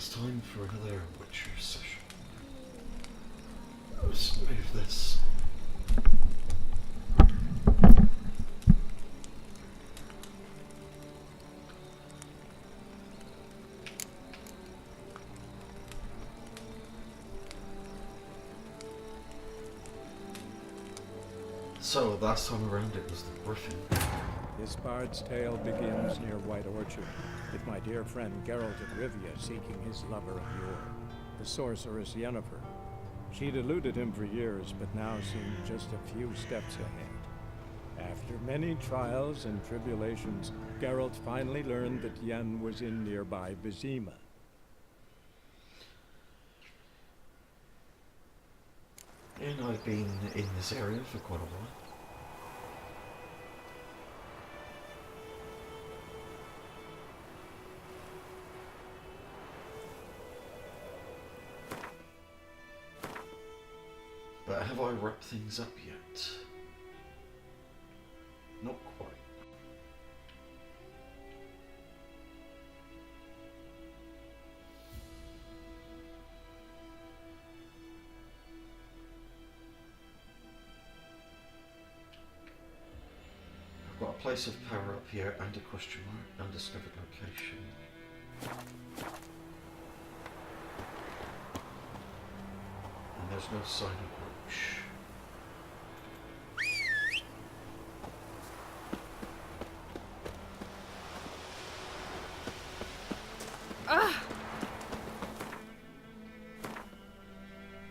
it's time for another Witcher session. Let's move this. So, last time around it was the Griffin. This bard's tale begins near White Orchard, with my dear friend Geralt of Rivia seeking his lover of yore, the sorceress Yennefer. She'd eluded him for years, but now seemed just a few steps ahead. After many trials and tribulations, Geralt finally learned that Yen was in nearby Vizima. And I've been in this area for quite a while. But have I wrapped things up yet? Not quite. I've got a place of power up here and a question mark, undiscovered location. And there's no sign of Roach.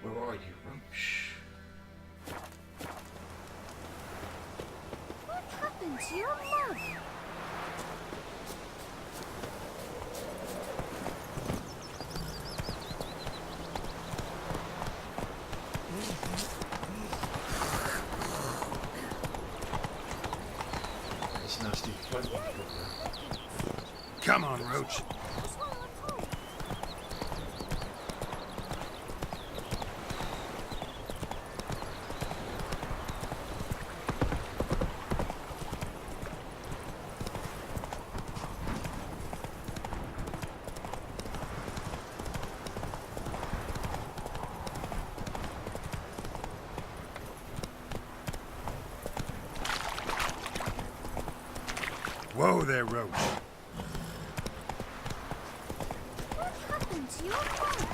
Where are you, Roach? What happened to your mother? This nasty plant you've got there. Come on, Roach. That's why I'm home. Whoa there, Roach. What happened to your mother?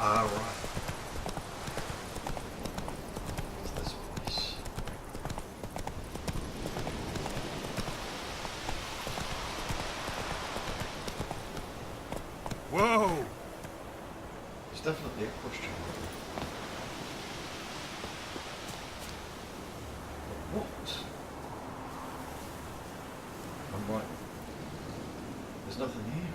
Ah, right. It's this place. Whoa! There's definitely a question mark. But what? I'm right. There's nothing here.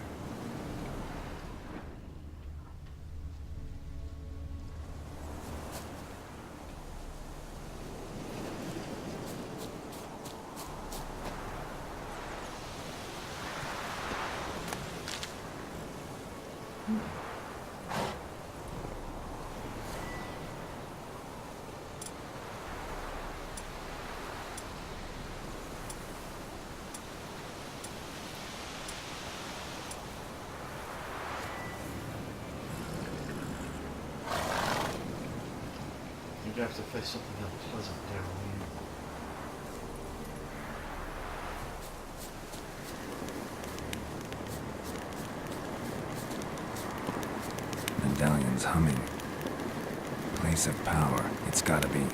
You'd have to face something unpleasant down here. Medallion's humming. Place of power. It's gotta be.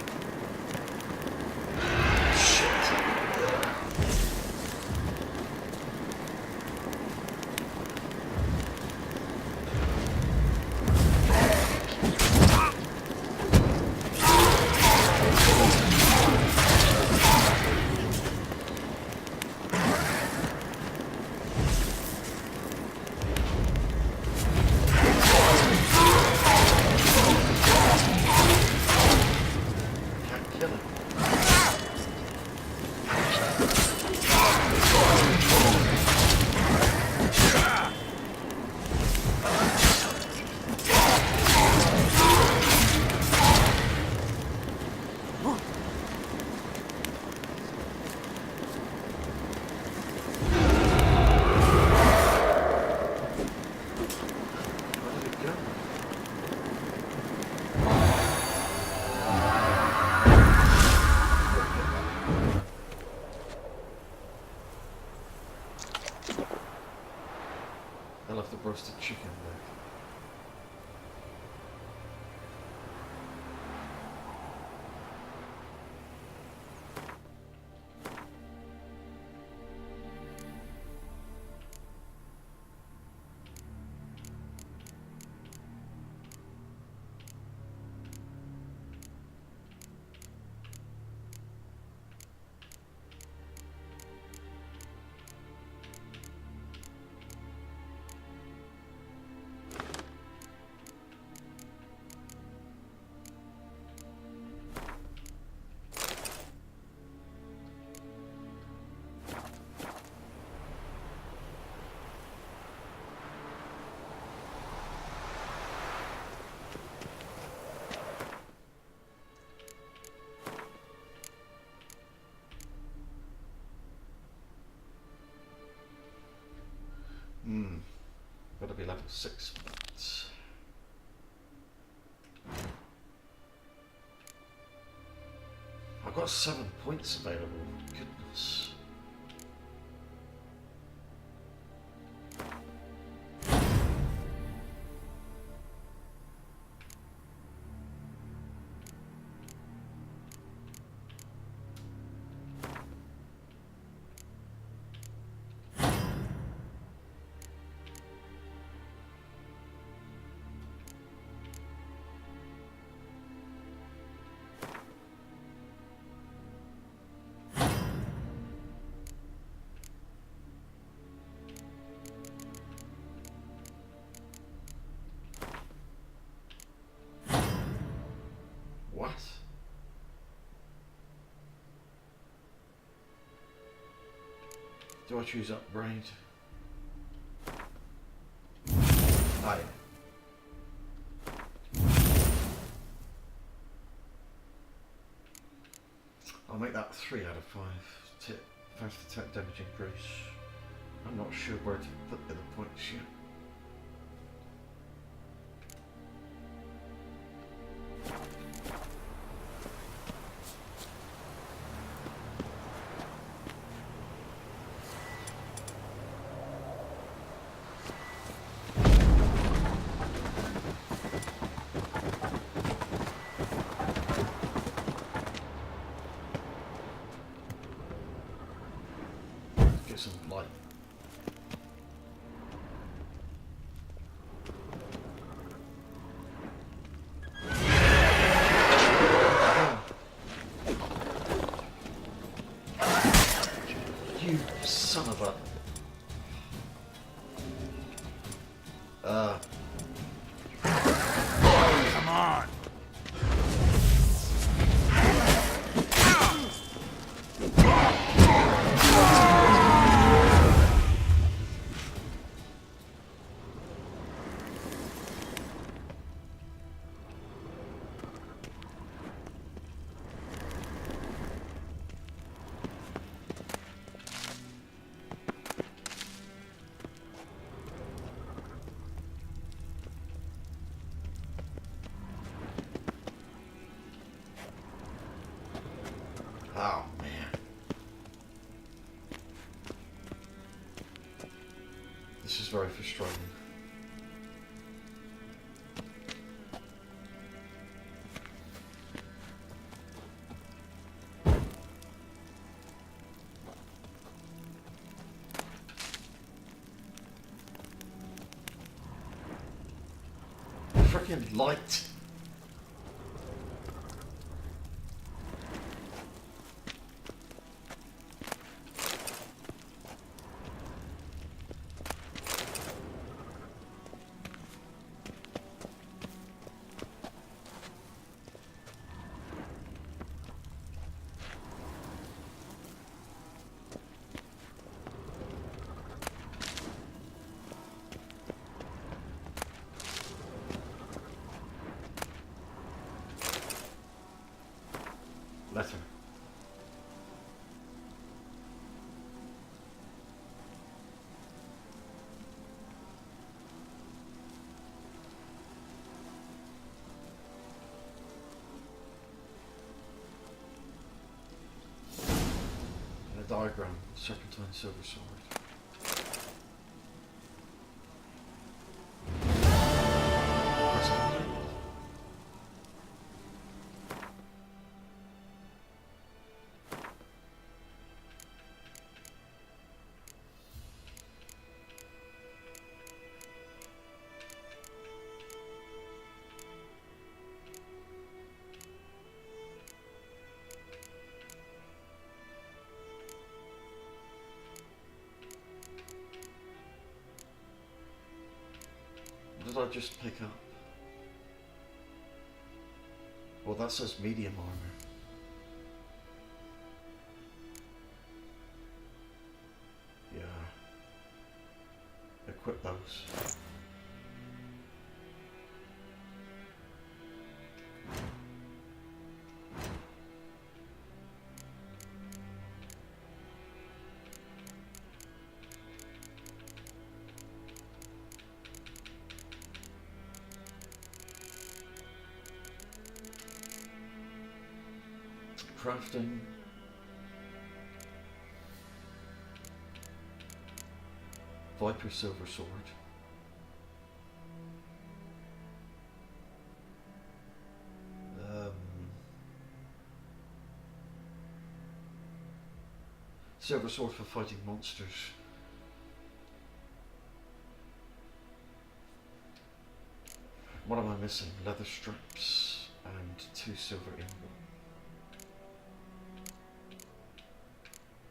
6 minutes. I've got 7 points available. Goodness. What? Do I choose upgrade? Ah, yeah. I'll make that 3 out of 5. Fast attack damage increase. I'm not sure where to put the other points yet. Get some light. You son of a... Come on! Oh, man. This is very frustrating. Freaking light. Letter. And a diagram. Serpentine silver sword. What did I just pick up? Well, that says medium armor. Yeah. Equip those. crafting. Viper silver sword. Silver sword for fighting monsters. What am I missing? Leather strips and 2 silver ingot.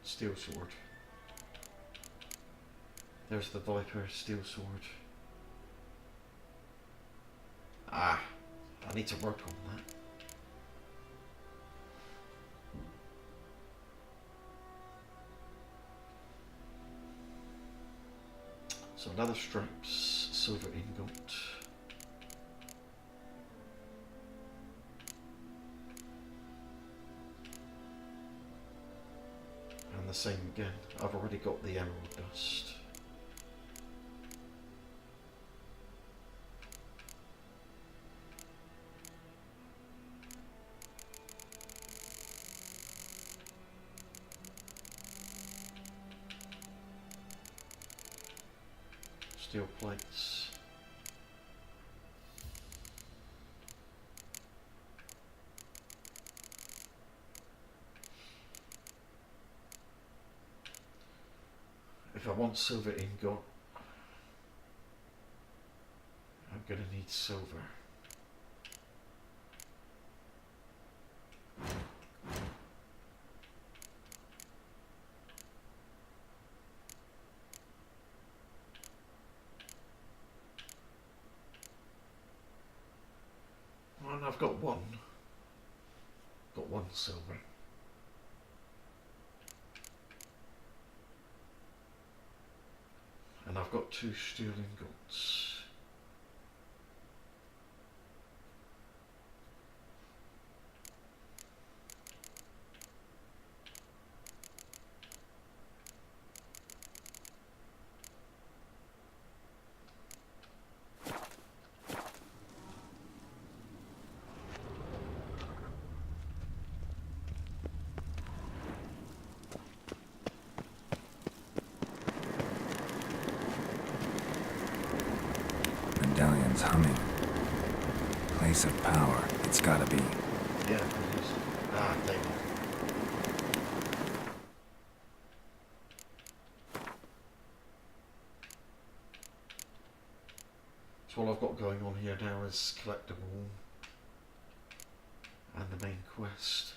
Steel sword. There's the Viper steel sword. I need to work on that. So leather strips, silver ingot. And the same again. I've already got the emerald dust. Steel plates. If I want silver ingot, I'm gonna need silver. And I've got one. Got 1 silver. And I've got 2 steel ingots. Medallion's humming. Place of power. It's gotta be. Yeah, it is. Dang it. So all I've got going on here now is collect them all. And the main quest.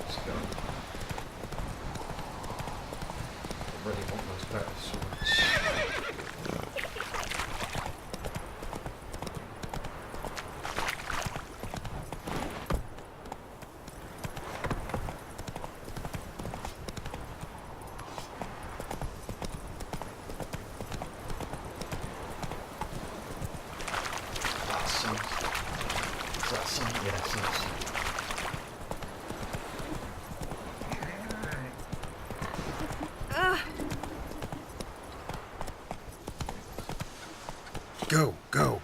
Let's go. I really want those better swords. That sounds. Is that something? Yeah, it sounds. Go, go.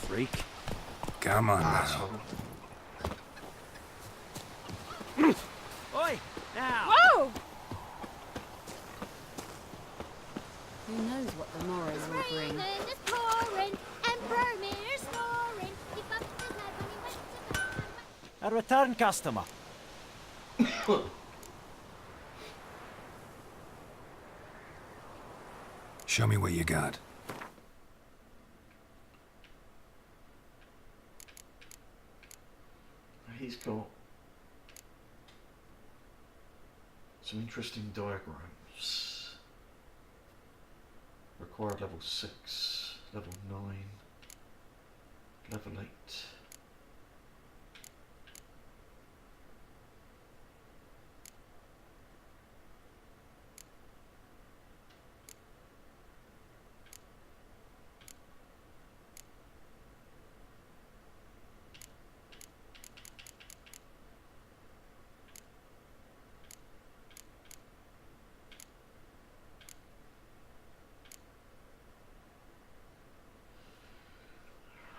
Freak. Come on now. Asshole. Oi! Now! Whoa! Who knows what the morrow It's will bring? raining, it's pouring, and Bromir's snoring. He bumped his head when he went to bed. A return customer. Show me what you got. He's got Some interesting diagrams. Required level 6, level 9, level 8.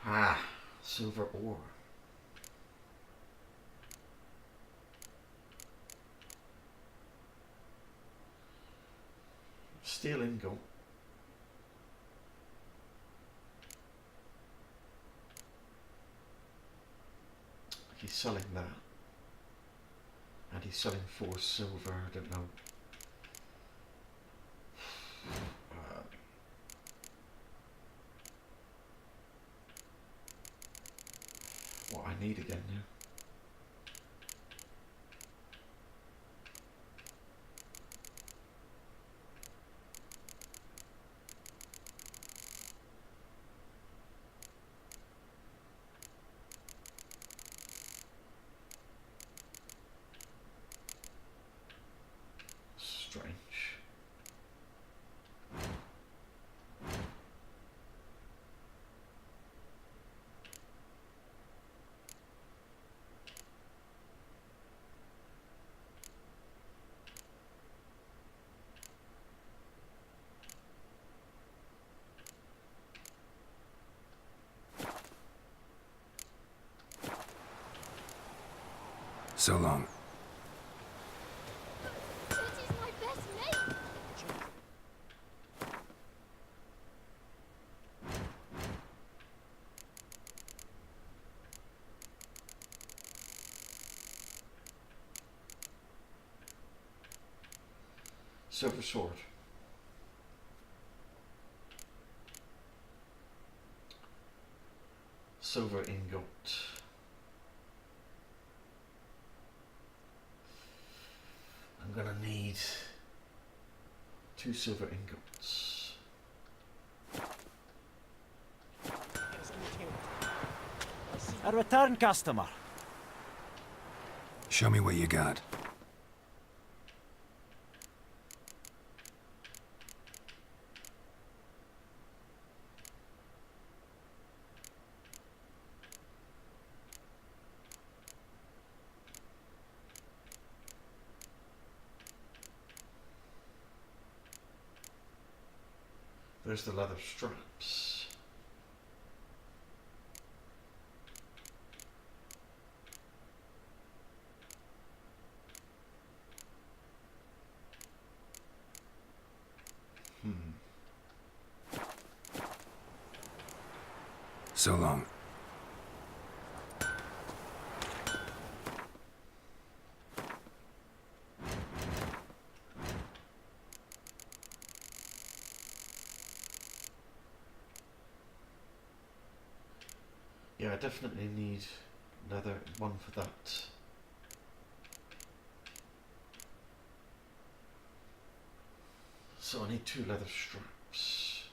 Ah, silver ore. Steel ingot. He's selling that. And he's selling 4 silver, I don't know. What I need again now. Strange. So long. This is my best mate. Silver sword. Silver ingot. I'm gonna need 2 silver ingots. A return customer. Show me what you got. There's the leather straps. So long. Yeah, I definitely need leather, one for that. So I need 2 leather straps.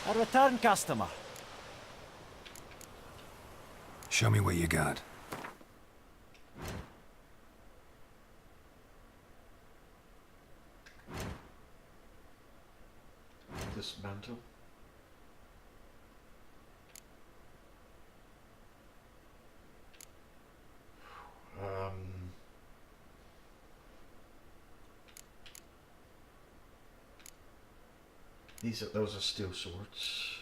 A return customer. Show me what you got. This mantle. Those are steel swords.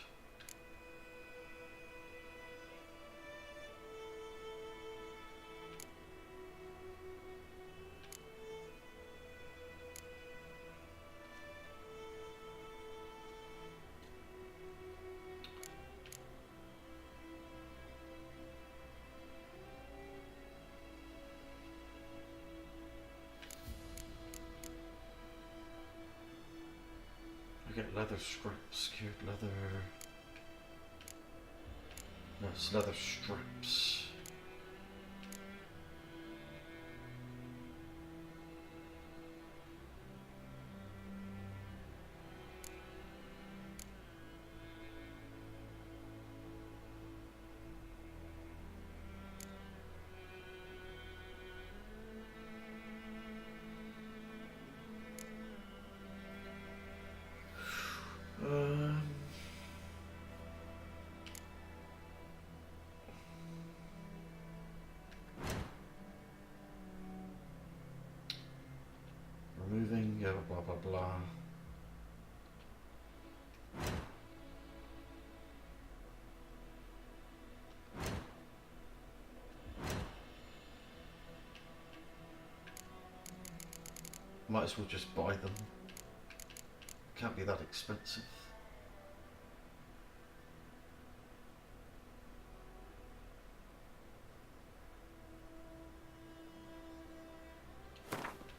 I get leather scraps, cured leather. No, it's leather straps. Um, Removing, blah blah blah. Might as well just buy them. Can't be that expensive.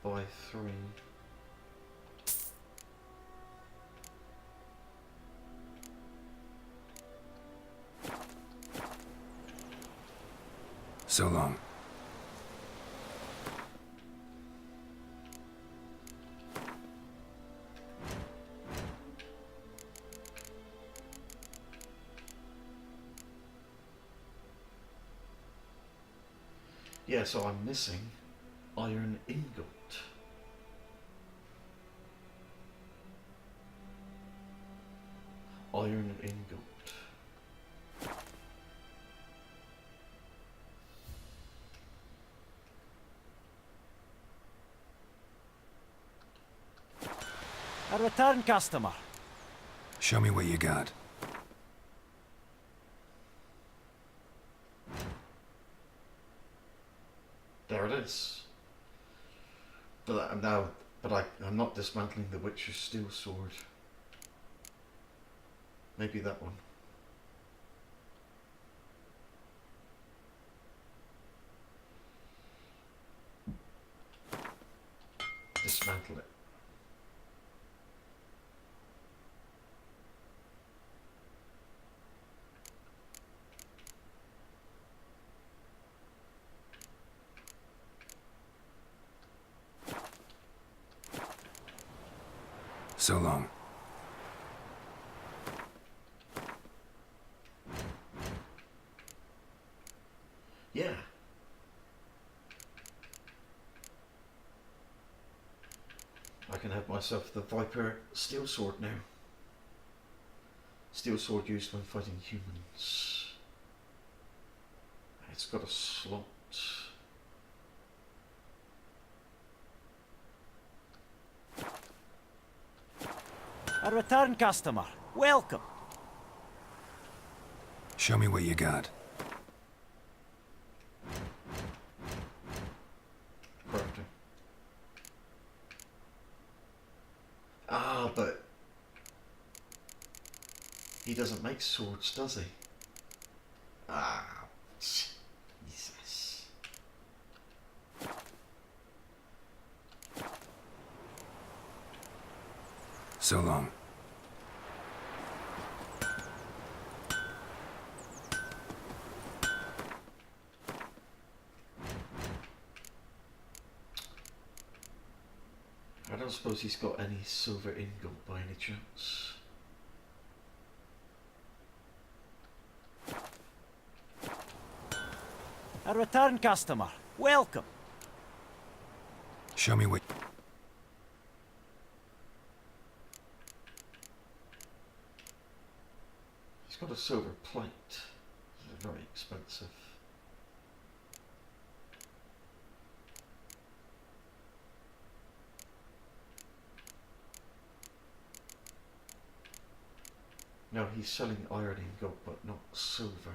Buy 3. So long. Yeah, so I'm missing iron ingot. Iron ingot. A return customer. Show me what you got. There it is. But I'm not dismantling the Witcher's steel sword. Maybe that one. Dismantle it. So long. Yeah. I can have myself the Viper steel sword now. Steel sword used when fighting humans. It's got a slot. A return customer. Welcome. Show me what you got. Crafting. Ah, but he doesn't make swords, does he? Ah, Jesus. So long. I don't suppose he's got any silver ingot by any chance. A return customer. Welcome. Show me what... He's got a silver plate. It's very expensive. No, he's selling iron ingot, but not silver.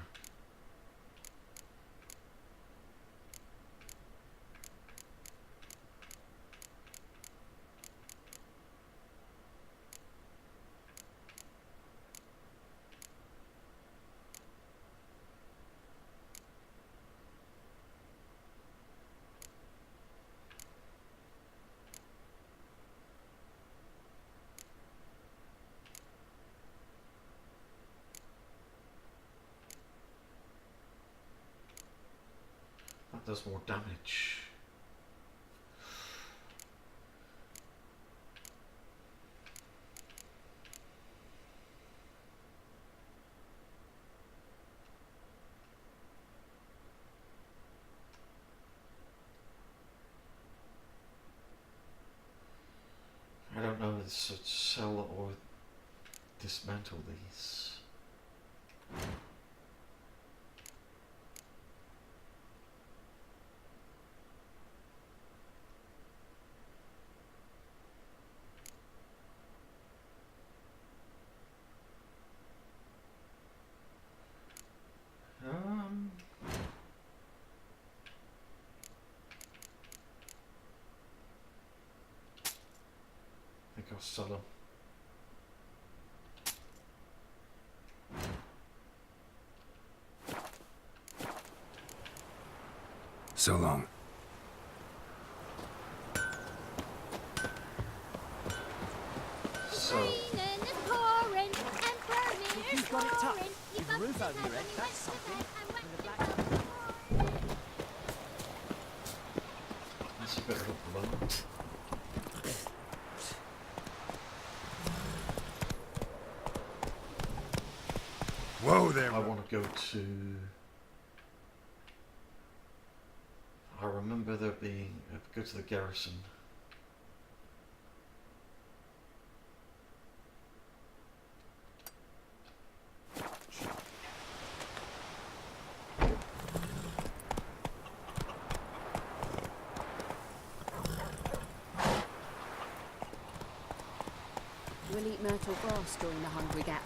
does more damage. I don't know if it's to sell or dismantle these. I think I'll sell them. So long. So, Raining and pouring, Emperor Mirror's You've got it tough. roaring. He With a bumped roof his over head your head, when he that's went to something. bed and went With a to black- bed. that's a bit of a blow. Whoa there. I want to go to... I remember there being... go to the garrison. We'll eat myrtle grass during the Hungry Gap.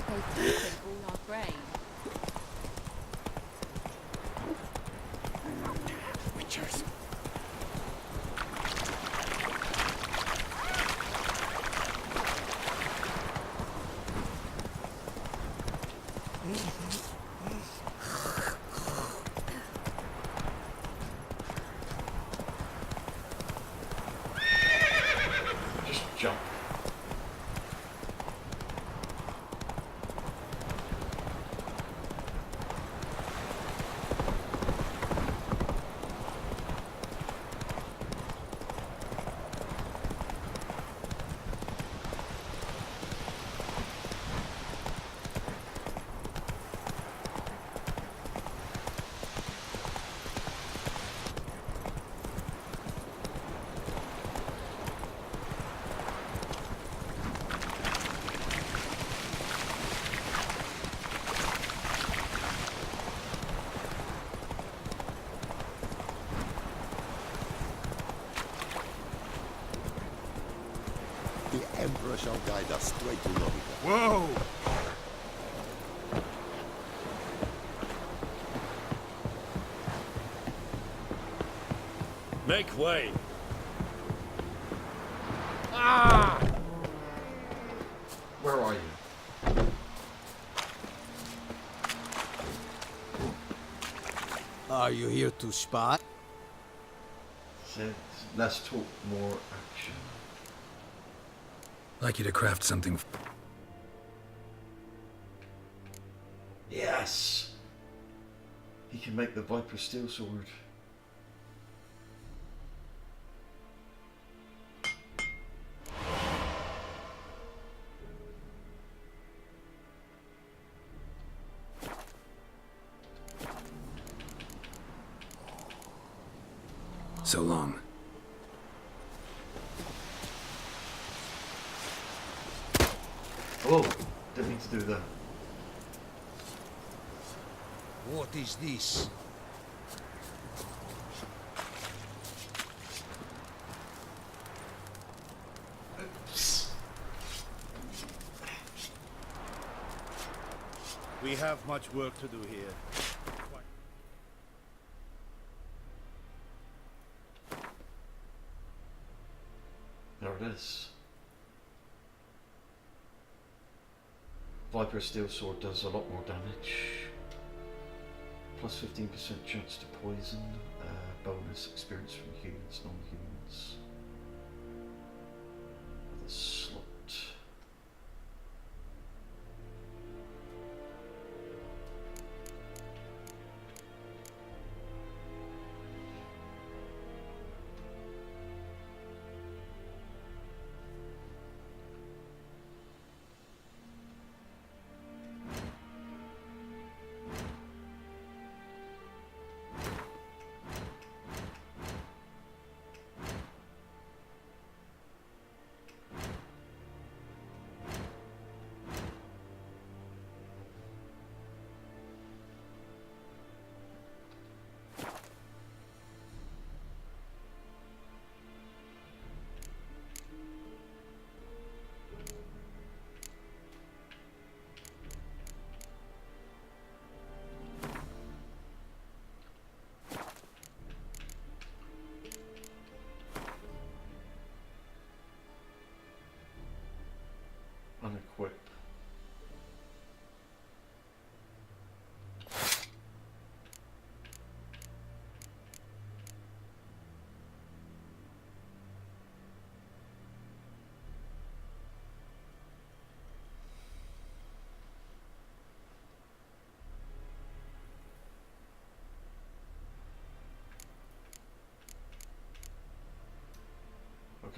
They thicken all our grain. Witchers. Just jump. The Emperor shall guide us straight to Novika. Whoa! Make way! Where are you? Are you here to spy? Said less talk, more action. Like you to craft something. Yes! He can make the Viper Steel Sword. So long. Oh, didn't mean to do that. What is this? We have much work to do here. There it is. Viper Steel Sword does a lot more damage. Plus 15% chance to poison. Bonus experience from humans, non-humans. With a slot.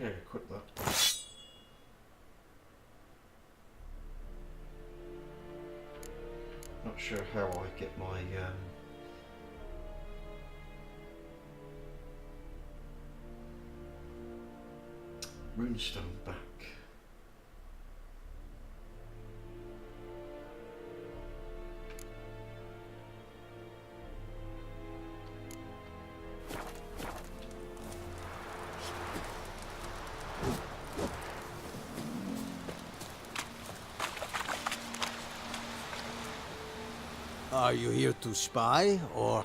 Okay, equip that. Not sure how I get my runestone back. Are you here to spy, or...?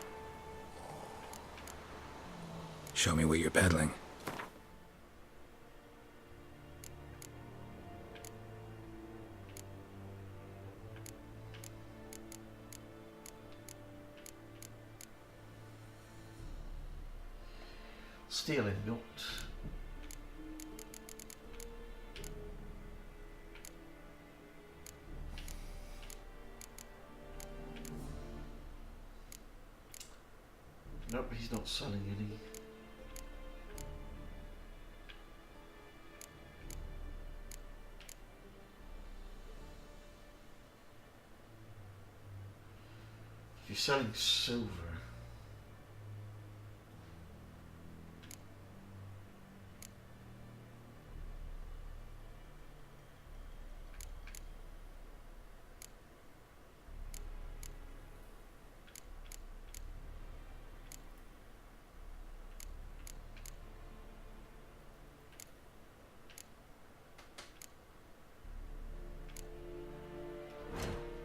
Show me what you're peddling. Stealing not. Nope, he's not selling any. If you're selling silver,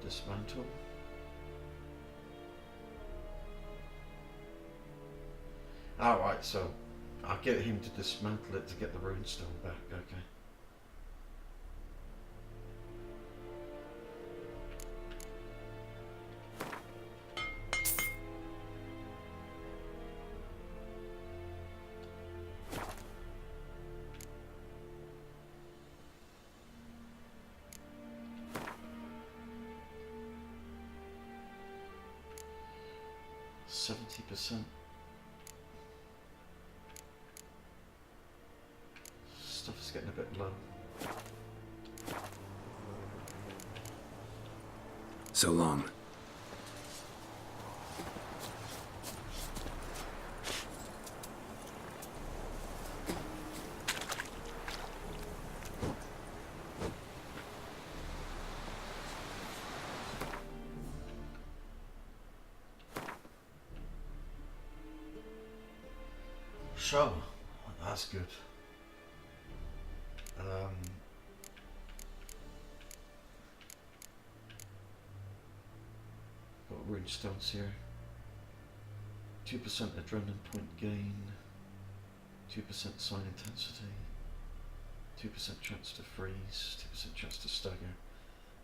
dismantle. Alright, so I'll get him to dismantle it to get the runestone back, okay. %. Stuff is getting a bit low. So long. So, that's good. Got runestones here. 2% adrenaline point gain. 2% sign intensity. 2% chance to freeze. 2% chance to stagger.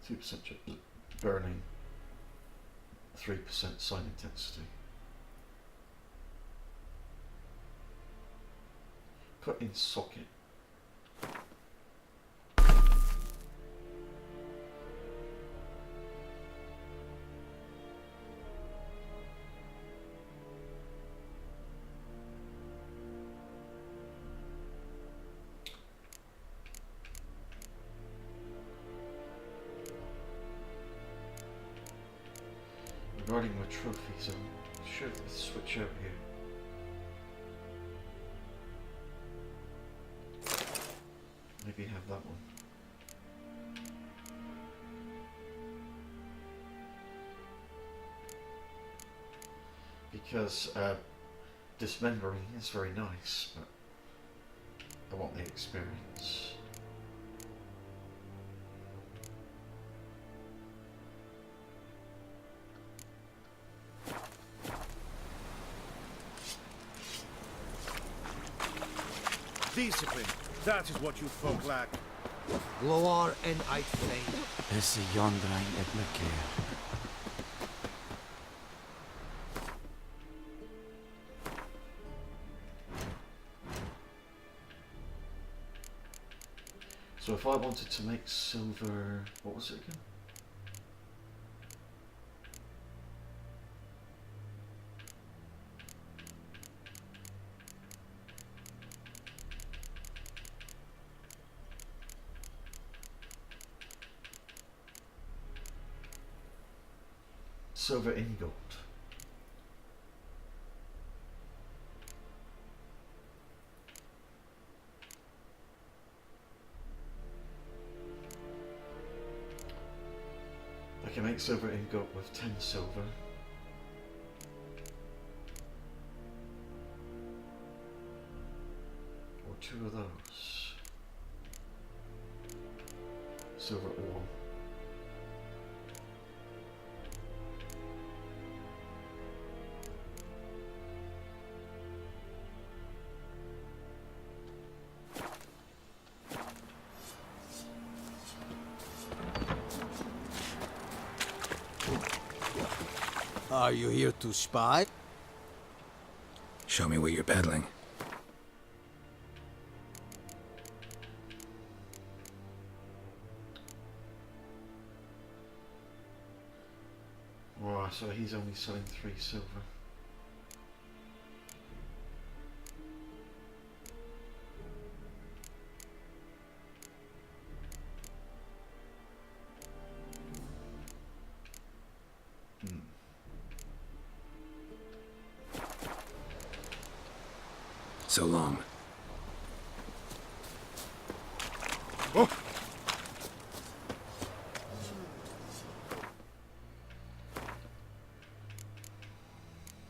2% burning. 3% sign intensity. Put in socket. Regarding my trophies, I'm sure they switch out here. Maybe have that one. Because dismembering is very nice, but I want the experience. Discipline. That is what you folk lack. Gloar and I flame. Is yondering et mekeer. So if I wanted to make silver, what was it again? silver ingot. I can make silver ingot with 10 silver. Or 2 of those. Silver ore. Are you here to spy? Show me what you're peddling. Right, so he's only selling 3 silver. So long.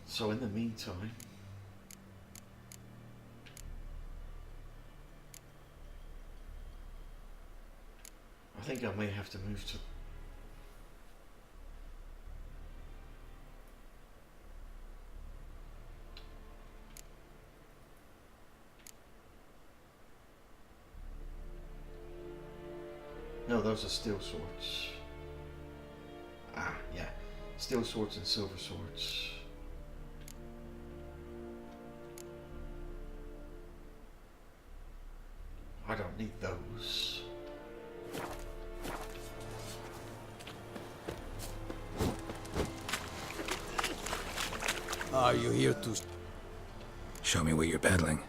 So in the meantime, I think I may have to move to no, those are steel swords. Ah, yeah. Steel swords and silver swords. I don't need those. Are you here to... Show me what you're peddling.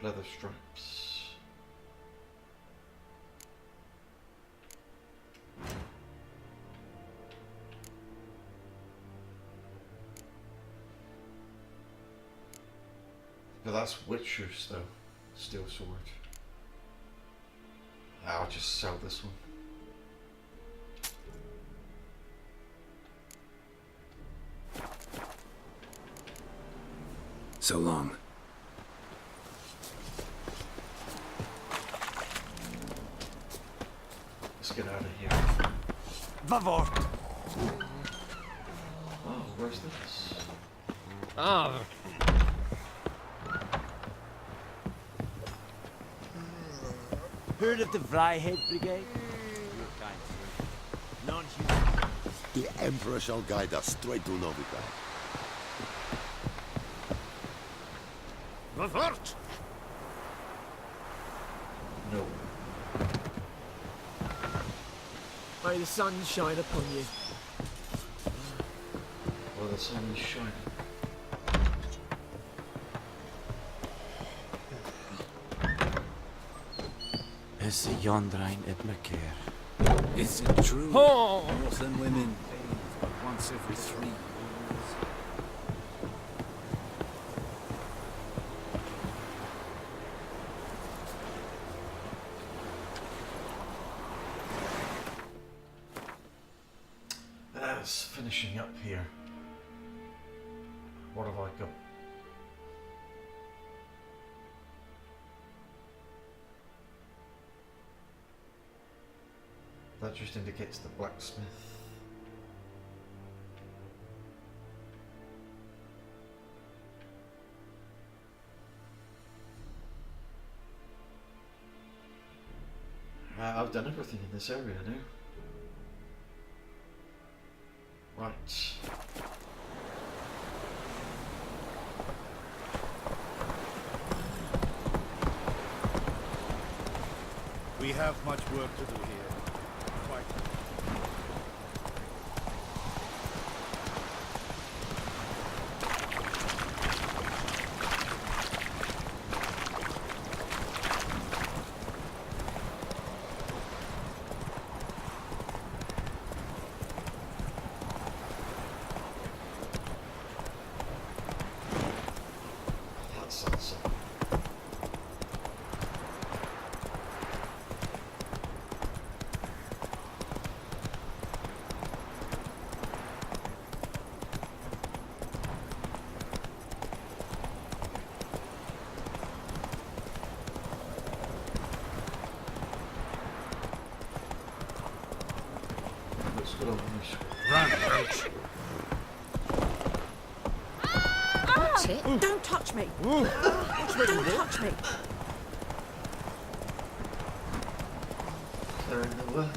Leather straps. But that's Witcher's though. Steel sword. I'll just sell this one. So long. Let's get out of here. Vavort! Oh, where's this? Ah. Heard of the Vryhead Brigade? Your kind, sir. Non-human. The Emperor shall guide us straight to Novigrad. Vavort! No. May the sun shine upon you. Well, the sun is shining. Is Yondrain Edmacare. Is it true? Oh! Northern women bathe but once every 3 years. That's finishing up here. What have I got? That just indicates the blacksmith. I've done everything in this area now. Right. We have much work to do here. Quite. good on this one. Rampage! Watch it. Don't touch me. Don't touch me. They're in the way.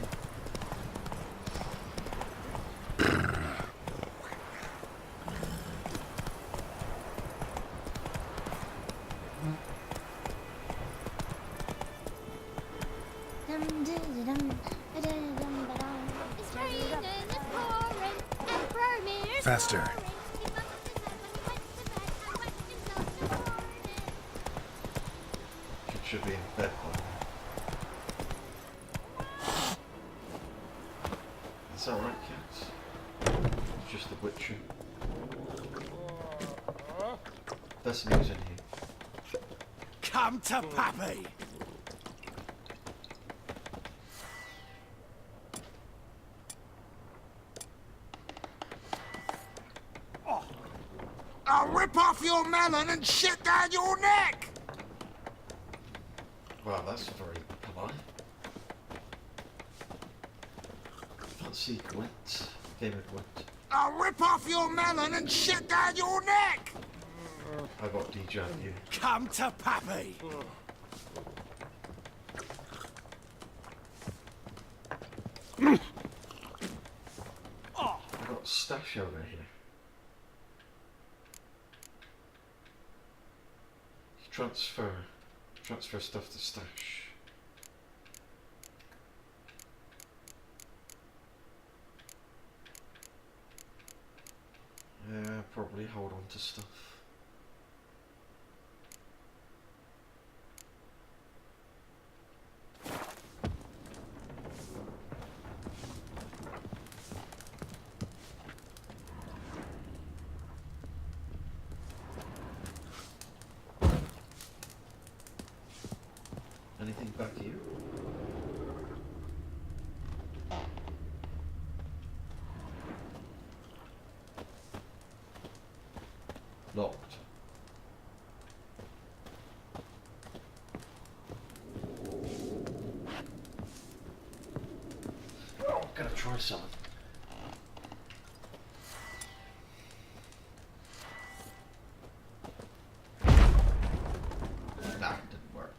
It's raining, it's pouring, Emperor Mirror's Faster. snoring. If I put this head when he went to bed, I went himself in the morning. Should be in bed by now. Is that right, cats? It's just the Witcher. There's news in here. Come to Pappy! I'll rip off your melon and shit down your neck! Wow, that's very polite. Fancy Gwent. Game of Gwent. I'll rip off your melon and shit down your neck! I got DJ you. Come to Pappy! I got stash over here. Transfer stuff to stash. Yeah, probably hold on to stuff. Anything back here? Locked. Oh, gotta try something. Nah, it didn't work.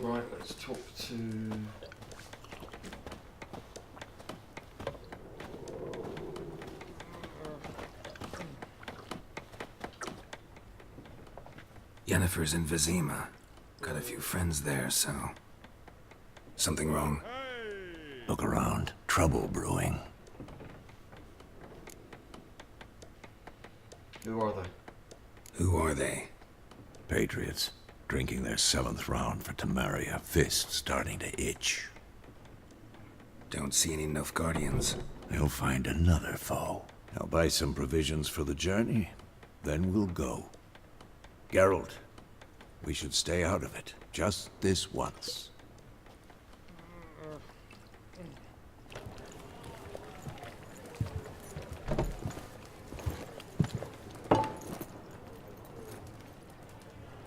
Right, let's talk to... Yennefer's in Vizima. Got a few friends there, so... Something wrong? Look around. Trouble brewing. Who are they? Who are they? Patriots. Drinking their 7th round for Tamaria. Fists starting to itch. Don't see any Nilfgaardians. They'll find another foe. I'll buy some provisions for the journey. Then we'll go. Geralt, we should stay out of it. Just this once.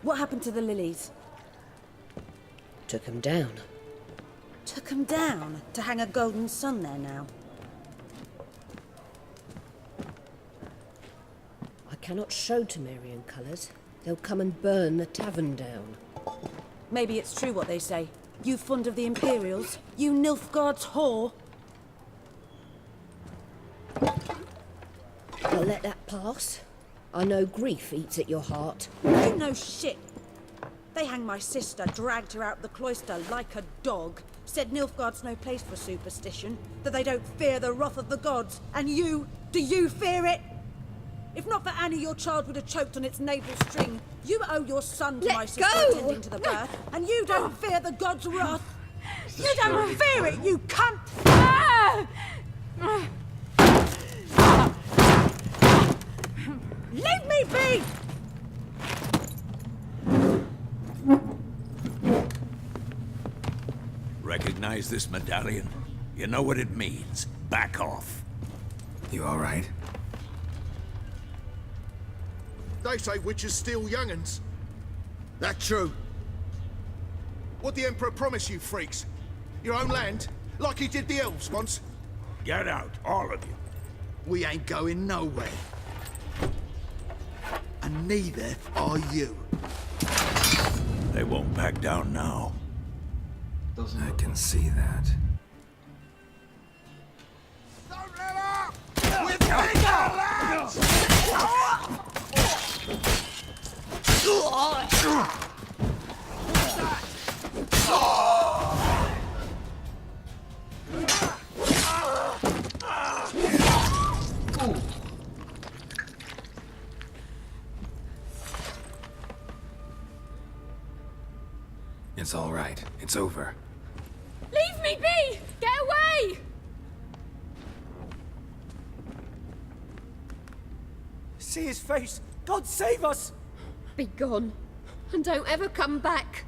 What happened to the lilies? Took him down. Took 'em down to hang a golden sun there now. I cannot show Temerian colours. They'll come and burn the tavern down. Maybe it's true what they say. You fond of the Imperials? You Nilfgaard's whore? I'll let that pass. I know grief eats at your heart. You know shit. They hanged my sister, dragged her out the cloister like a dog. Said Nilfgaard's no place for superstition, that they don't fear the wrath of the gods. And you, do you fear it? If not for Annie, your child would have choked on its navel string. You owe your son to my sister attending to the birth, and you don't fear the gods' wrath. You don't fear it, you cunt! Leave me be! Recognize this medallion? You know what it means. Back off. You all right? They say witches steal young'uns. That true? What the Emperor promise you, freaks? Your own land? Like he did the elves once? Get out, all of you. We ain't going nowhere. And neither are you. They won't back down now. Doesn't I look can see that. Don't let up! We're bigger, lads! It's all right. It's over. Leave me be! Get away! See his face! God save us! Be gone. And don't ever come back.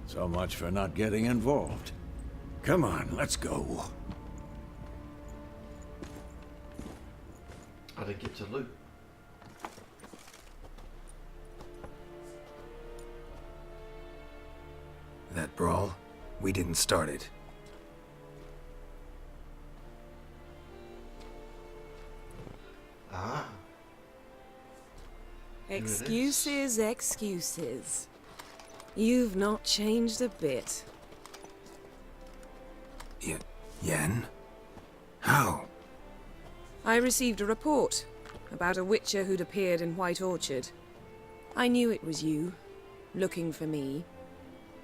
So much for not getting involved. Come on, let's go. I didn't get to loot. That brawl, we didn't start it. Ah. Excuses, excuses. You've not changed a bit. Yen? How? I received a report about a witcher who'd appeared in White Orchard. I knew it was you, looking for me.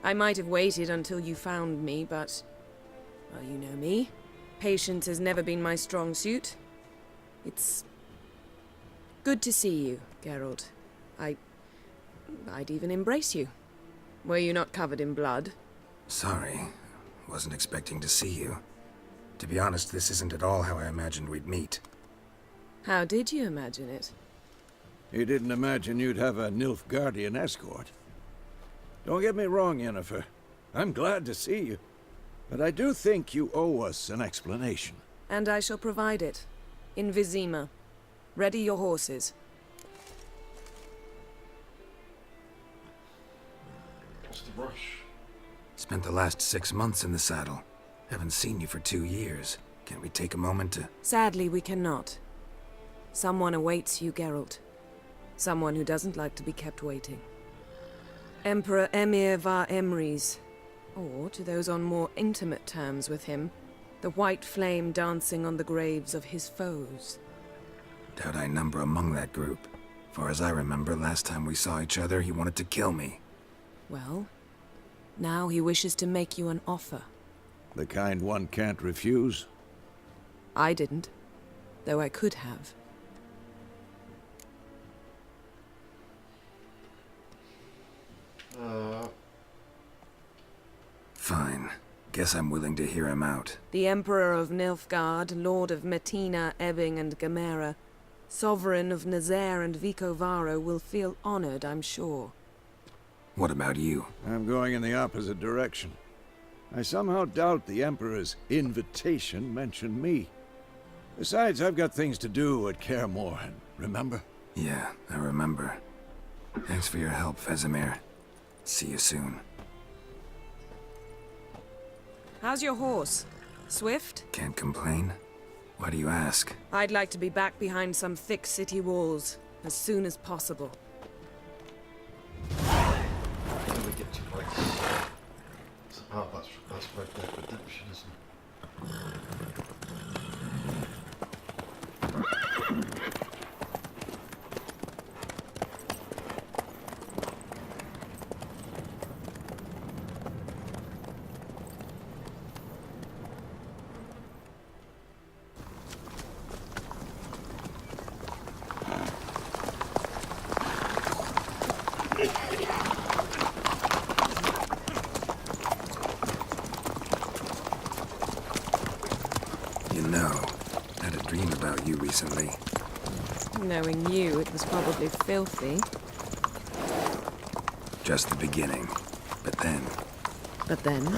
I might have waited until you found me, but... well, you know me. Patience has never been my strong suit. It's... good to see you, Geralt. I'd even embrace you. Were you not covered in blood? Sorry. Wasn't expecting to see you. To be honest, this isn't at all how I imagined we'd meet. How did you imagine it? You didn't imagine you'd have a Nilfgaardian escort. Don't get me wrong, Yennefer. I'm glad to see you. But I do think you owe us an explanation. And I shall provide it. In Vizima. Ready your horses. What's the rush? Spent the last 6 months in the saddle. Haven't seen you for 2 years. Can't we take a moment to... Sadly, we cannot. Someone awaits you, Geralt. Someone who doesn't like to be kept waiting. Emperor Emir var Emrys, or to those on more intimate terms with him, the white flame dancing on the graves of his foes. Doubt I number among that group. Far as I remember, last time we saw each other, he wanted to kill me. Well, now he wishes to make you an offer. The kind one can't refuse. I didn't, though I could have. Fine. Guess I'm willing to hear him out. The Emperor of Nilfgaard, Lord of Metina, Ebbing and Gamera, Sovereign of Nazaire and Vicovaro will feel honored, I'm sure. What about you? I'm going in the opposite direction. I somehow doubt the Emperor's invitation mentioned me. Besides, I've got things to do at Kaer Morhen, remember? Yeah, I remember. Thanks for your help, Vesemir. See you soon. How's your horse? Swift? Can't complain. Why do you ask? I'd like to be back behind some thick city walls as soon as possible. How do we get to Grace? Oh, that's Red Dead Redemption, isn't it? You know, had a dream about you recently. Knowing you, it was probably filthy. Just the beginning. But then, But then...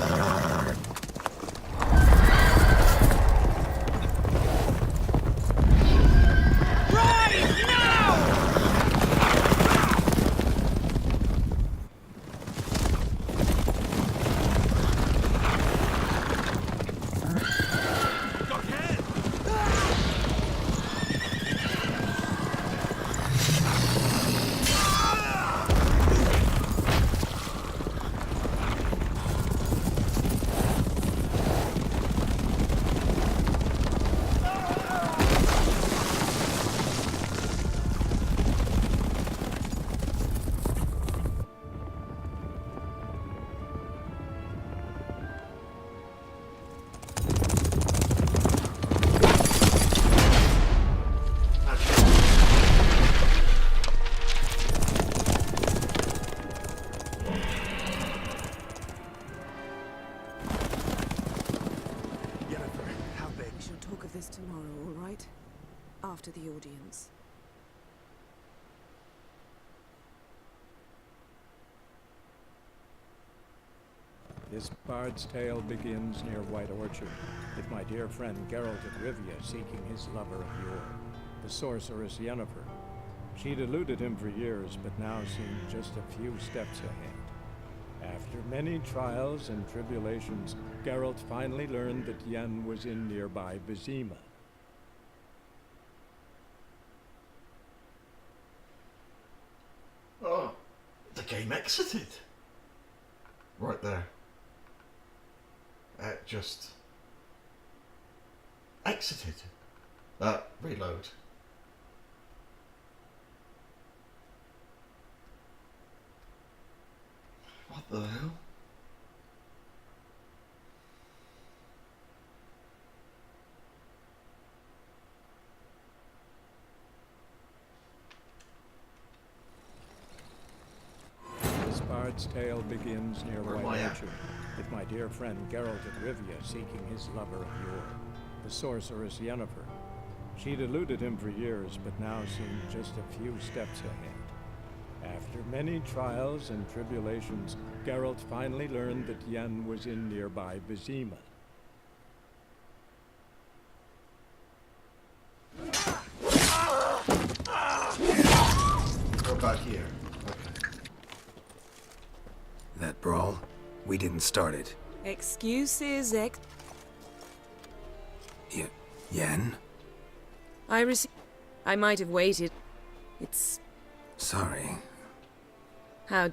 tomorrow, all right? After the audience. This bard's tale begins near White Orchard, with my dear friend Geralt of Rivia seeking his lover of yore, the sorceress Yennefer. She'd eluded him for years, but now seemed just a few steps ahead. After many trials and tribulations, Geralt finally learned that Yen was in nearby Vizima. Oh, the game exited. Right there. Just exited. Reload. What the hell? This bard's tale begins near Where am White I at? Orchard, with my dear friend Geralt of Rivia seeking his lover of yore, the sorceress Yennefer. She'd eluded him for years, but now seemed just a few steps ahead. After many trials and tribulations, Geralt finally learned that Yen was in nearby Vizima. Go back here. Okay. That brawl? We didn't start it. Excuses, Yen? I might have waited. It's... Sorry. How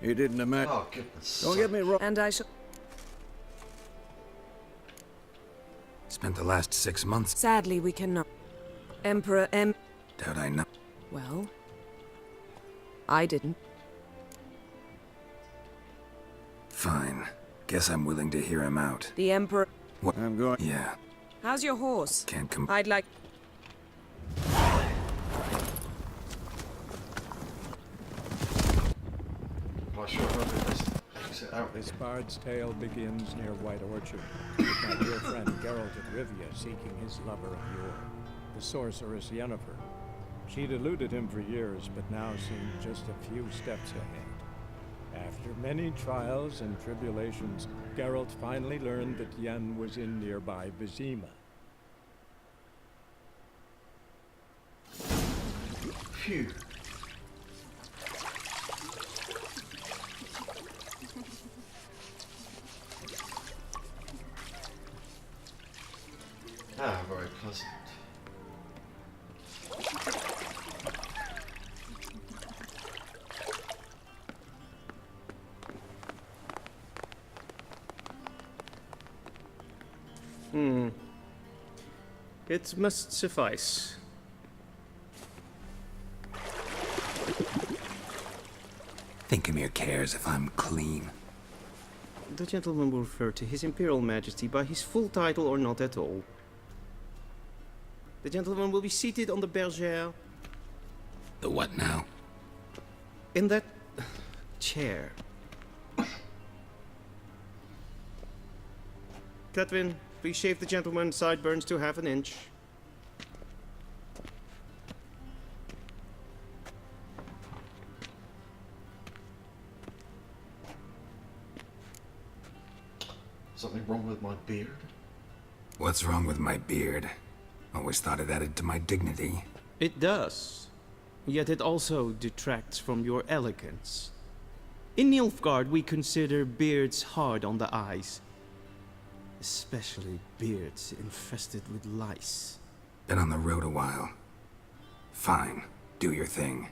You didn't imagine. Oh, goodness. Don't get me wrong. And I shall... Spent the last 6 months. Sadly, we cannot. Emperor Doubt I know. Well... I didn't. Fine. Guess I'm willing to hear him out. The Emperor... What? I'm going. Yeah. How's your horse? Can't come. I'd like... Well, sure, exit out. This bard's tale begins near White Orchard, with my dear friend Geralt of Rivia seeking his lover of yore, the sorceress Yennefer. She'd eluded him for years, but now seemed just a few steps ahead. After many trials and tribulations, Geralt finally learned that Yen was in nearby Vizima. Phew. Ah, very pleasant. It must suffice. Thinkamere cares if I'm clean. The gentleman will refer to His Imperial Majesty by his full title or not at all. The gentleman will be seated on the bergère. The what now? In that chair. Catwin, please shave the gentleman's sideburns to half an inch. Something wrong with my beard? What's wrong with my beard? Always thought it added to my dignity. It does. Yet it also detracts from your elegance. In Nilfgaard, we consider beards hard on the eyes. Especially beards infested with lice. Been on the road a while. Fine, do your thing.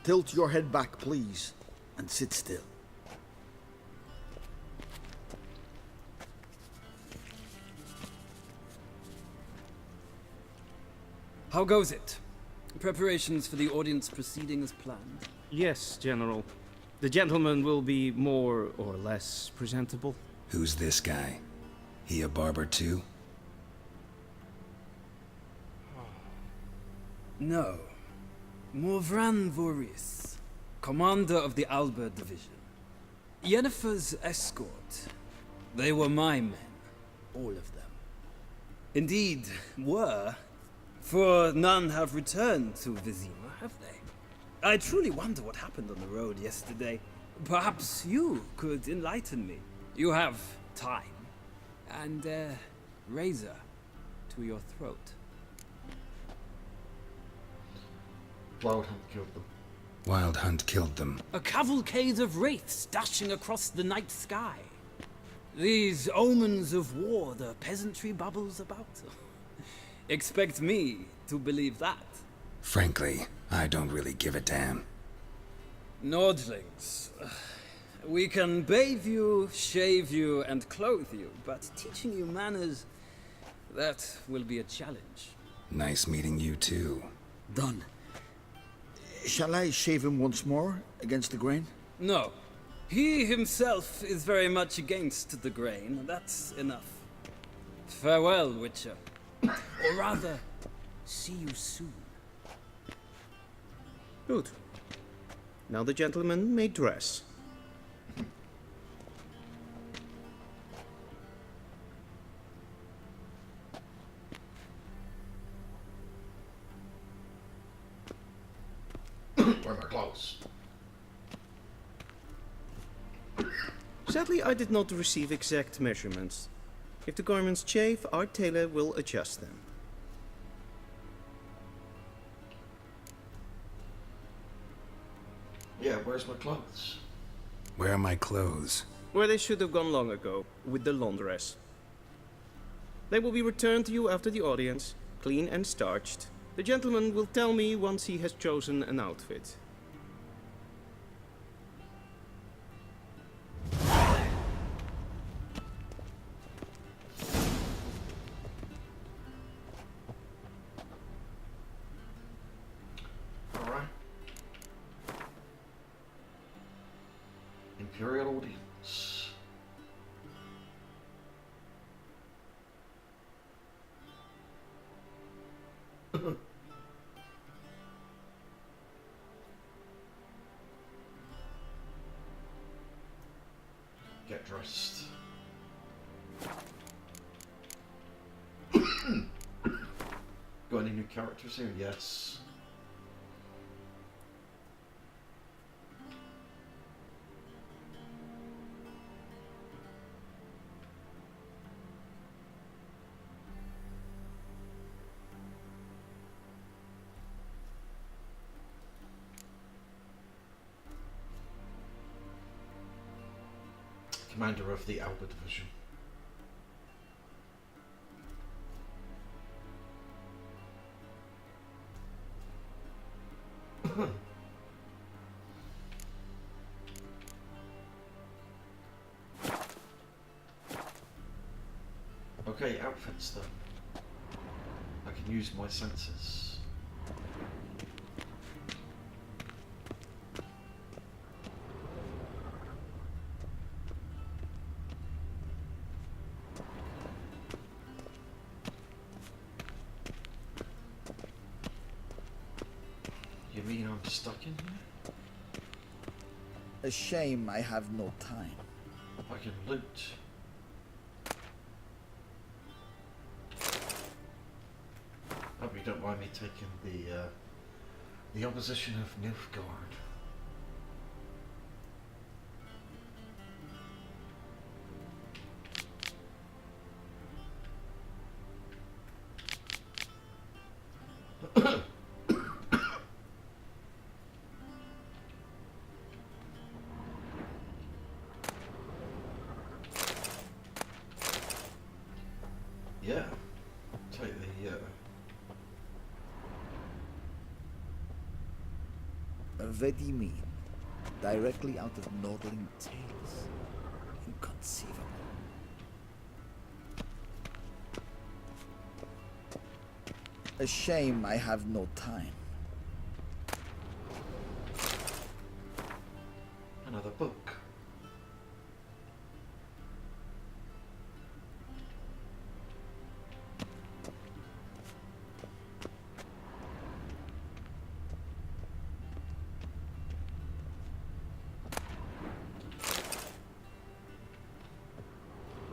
Tilt your head back, please, and sit still. How goes it? Preparations for the audience proceeding as planned? Yes, General. The gentleman will be more or less presentable. Who's this guy? He a barber too? No. Morvran Voris, commander of the Alba Division. Yennefer's escort. They were my men. All of them. Indeed, were. For none have returned to Vizima, have they? I truly wonder what happened on the road yesterday. Perhaps you could enlighten me. You have time. And a razor to your throat. Wild Hunt killed them. Wild Hunt killed them. A cavalcade of wraiths dashing across the night sky. These omens of war the peasantry bubbles about. Expect me to believe that. Frankly, I don't really give a damn. Nordlings. We can bathe you, shave you, and clothe you, but teaching you manners, that will be a challenge. Nice meeting you too. Done. Shall I shave him once more, against the grain? No. He himself is very much against the grain. That's enough. Farewell, Witcher. Or rather, see you soon. Good. Now the gentleman may dress. Where are my clothes? Sadly, I did not receive exact measurements. If the garments chafe, our tailor will adjust them. Yeah, where's my clothes? Where are my clothes? Where they should have gone long ago, with the laundress. They will be returned to you after the audience, clean and starched. The gentleman will tell me once he has chosen an outfit. Alright. Imperial audience. Get dressed. Got any new characters here? Yes. Commander of the Alba Division. Okay, outfits then. I can use my senses. You mean I'm stuck in here? A shame I have no time. I can loot. Hope you don't mind me taking the opposition of Nilfgaard. Vedi mean? Directly out of Nordling tales. Inconceivable. A shame I have no time. Another book.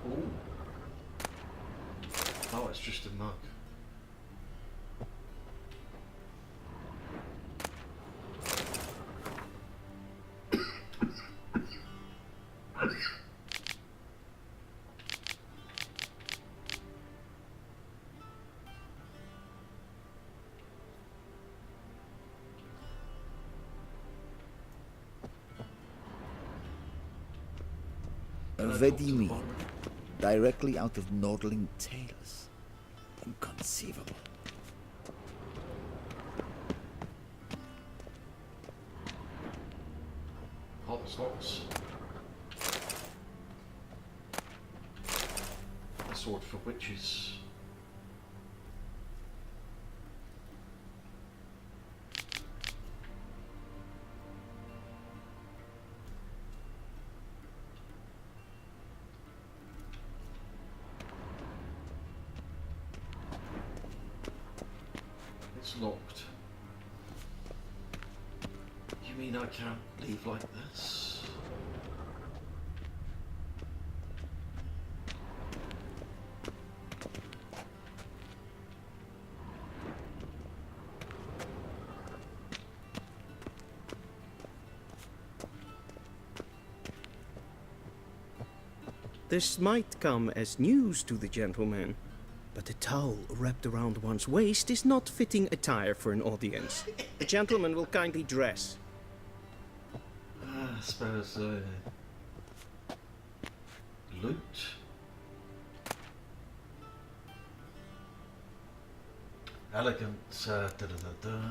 Ooh. Oh, it's just a mug. Vedi mean? Directly out of Nordling tales. Inconceivable. Oh, there's lots. A sword for witches. It's locked. You mean I can't leave like this? This might come as news to the gentleman, but a towel wrapped around one's waist is not fitting attire for an audience. The gentleman will kindly dress. I suppose, loot? Elegant, da-da-da-da.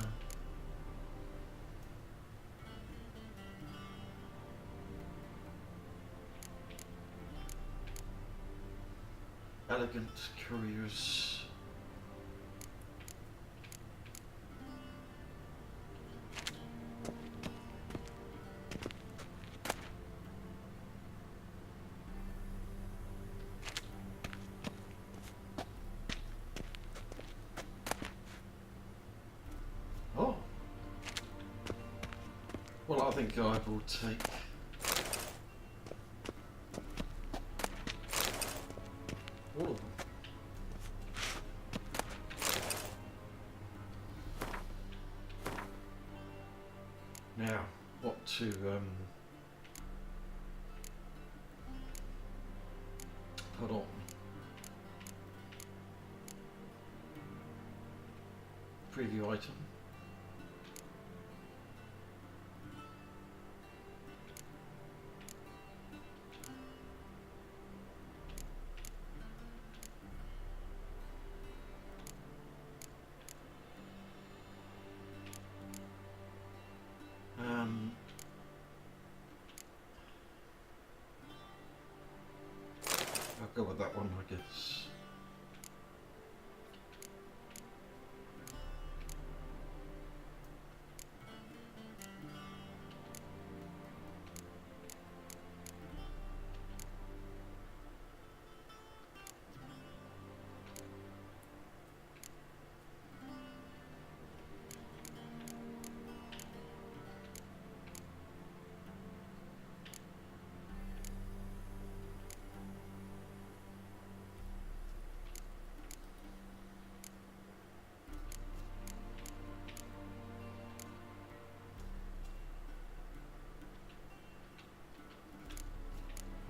Elegant couriers. Oh. Well, I think I will take all of them. Now, what to put on? Preview item. I'll go with that one, I guess.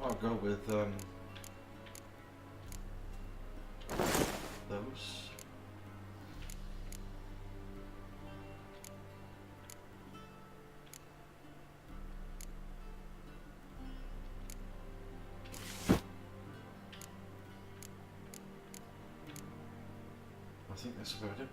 I'll go with those. I think that's about it.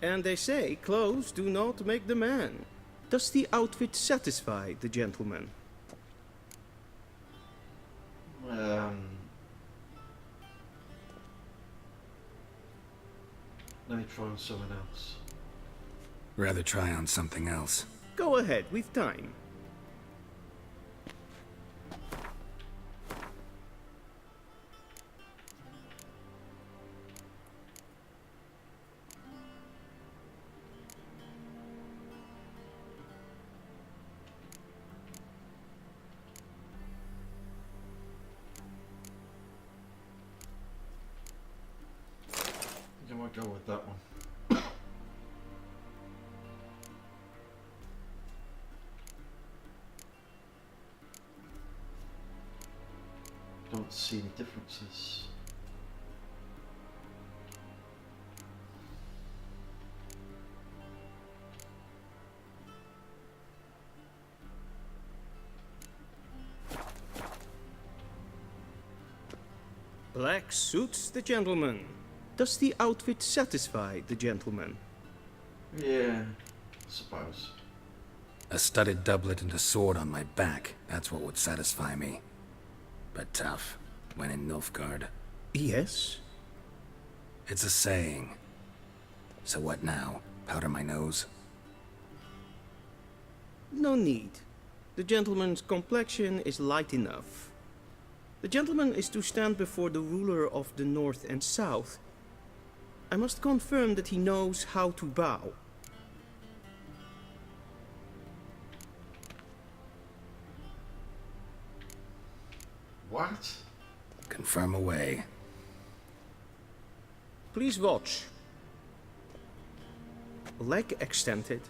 And they say clothes do not make the man. Does the outfit satisfy the gentleman? Let me try on someone else. Rather try on something else. Go ahead, we've time. I might go with that one. Don't see any differences. Black suits the gentleman. Does the outfit satisfy the gentleman? Yeah, I suppose. A studded doublet and a sword on my back, that's what would satisfy me. But tough, when in Nilfgaard. Yes? It's a saying. So what now? Powder my nose? No need. The gentleman's complexion is light enough. The gentleman is to stand before the ruler of the North and South. I must confirm that he knows how to bow. What? Confirm away. Please watch. Leg extended,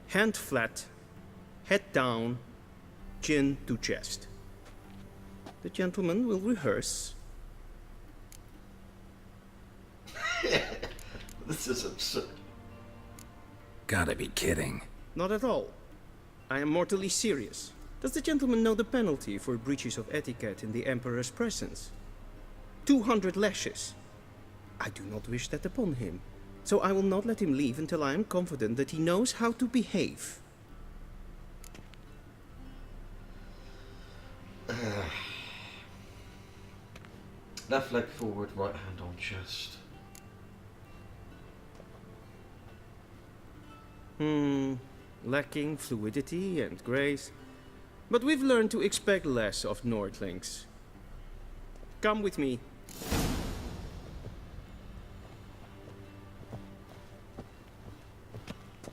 hand flat, head down, chin to chest. The gentleman will rehearse. This is absurd. Gotta be kidding. Not at all. I am mortally serious. Does the gentleman know the penalty for breaches of etiquette in the Emperor's presence? 200 lashes. I do not wish that upon him, so I will not let him leave until I am confident that he knows how to behave. Left leg forward, right hand on chest. Lacking fluidity and grace. But we've learned to expect less of Nordlings. Come with me.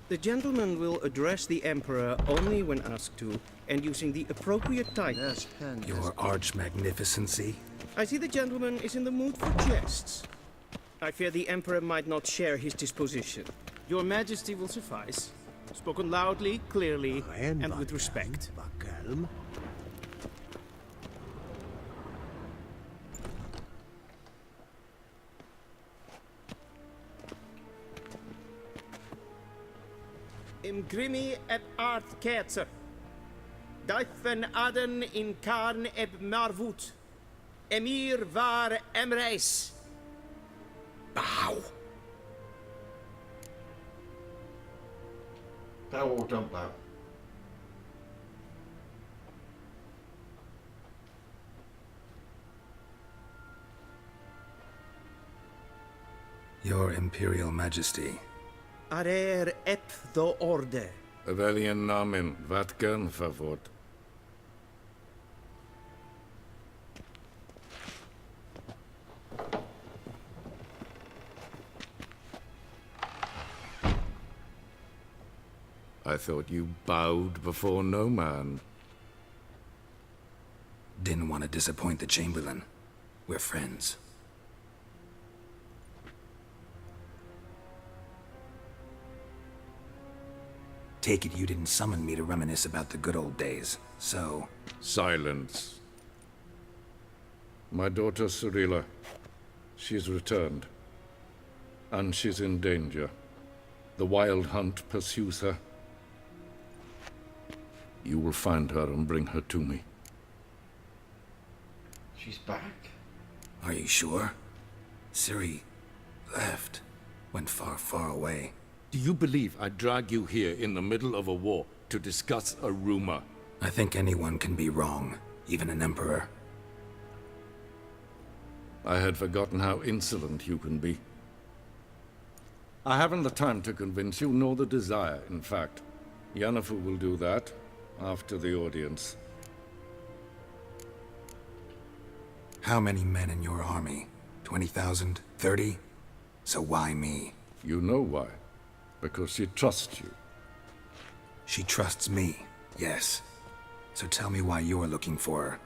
The gentleman will address the Emperor only when asked to, and using the appropriate titles. Your arch-magnificency? I see the gentleman is in the mood for jests. I fear the Emperor might not share his disposition. Your Majesty will suffice. Spoken loudly, clearly, and with respect. Imgrimi et art ketzer. Daifen aden in karn eb marvut. Emir var emreis. Bow. Bow or don't bow. Your Imperial Majesty. Arer ep do orde. Welchen Namen? Wat gern verwort? I thought you bowed before no man. Didn't want to disappoint the Chamberlain. We're friends. Take it you didn't summon me to reminisce about the good old days, so... Silence. My daughter Cyrilla, she's returned. And she's in danger. The Wild Hunt pursues her. You will find her and bring her to me. She's back? Are you sure? Ciri left. Went far, far away. Do you believe I'd drag you here in the middle of a war to discuss a rumor? I think anyone can be wrong, even an emperor. I had forgotten how insolent you can be. I haven't the time to convince you, nor the desire, in fact. Yennefer will do that after the audience. How many men in your army? 20,000? 30? So why me? You know why. Because she trusts you. She trusts me, yes. So tell me why you're looking for her.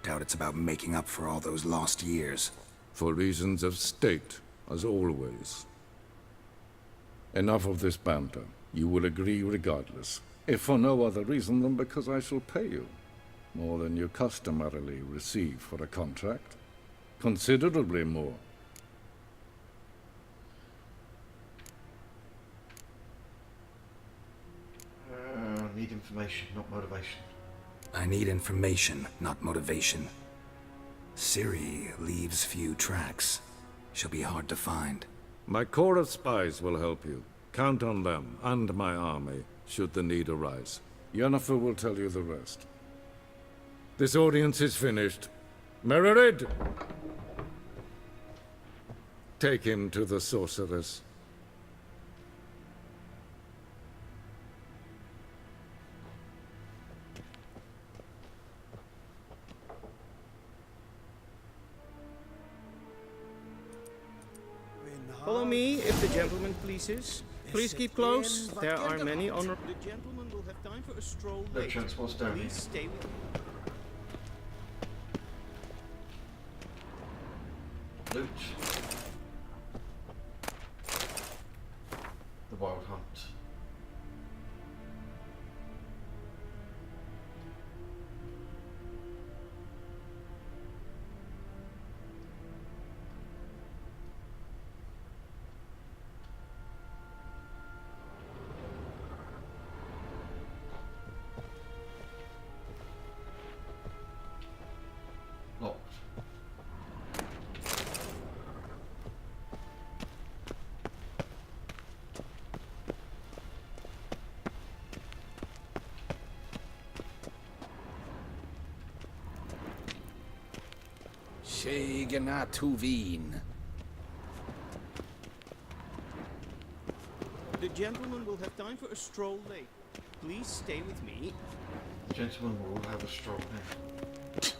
Doubt it's about making up for all those lost years. For reasons of state, as always. Enough of this banter. You will agree regardless. If for no other reason than because I shall pay you. More than you customarily receive for a contract. Considerably more. Need information, not motivation. I need information, not motivation. Ciri leaves few tracks. She'll be hard to find. My corps of spies will help you. Count on them, and my army, should the need arise. Yennefer will tell you the rest. This audience is finished. Mererid! Take him to the sorceress. Follow me, if the gentleman pleases. Please keep close. There are many honorable... The gentleman will have time for a stroll No later. transport's down here. Please stay with me. Loot. The Wild Hunt. Locked. Segena Tuvin. The gentleman will have time for a stroll later. Please stay with me. The gentleman will have a stroll now.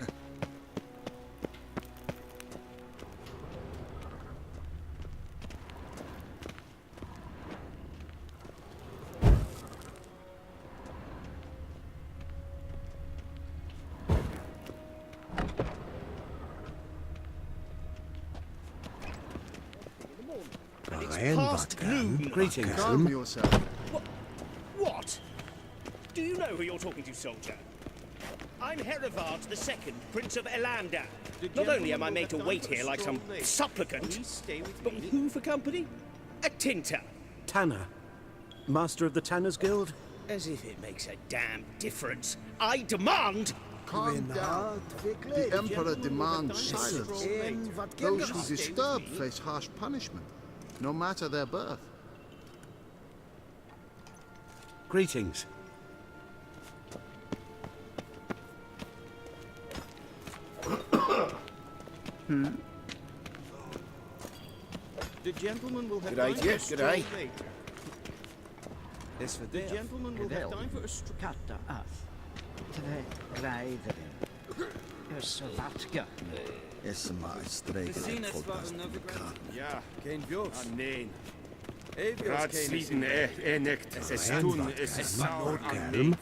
Past noon. Greetings. Calm yourself. What? Do you know who you're talking to, soldier? I'm Herivard II, Prince of Elandar. Not only am I made to wait here like some supplicant, but who for company? A tinter. Tanner. Master of the Tanners Guild? As if it makes a damn difference. I demand... Calm down. The Emperor demands silence. Those who disturb face harsh punishment, no matter their birth. Greetings. The gentleman will have Good day time to you, for a good stroll day. later. The gentleman will have time for a stroll... Katta af. Tve greiðurinn. Svartga. Is maar streken en podcast. Ja, geen bjors. Nee. Raadsliden enekt, es tun, es saur aan me.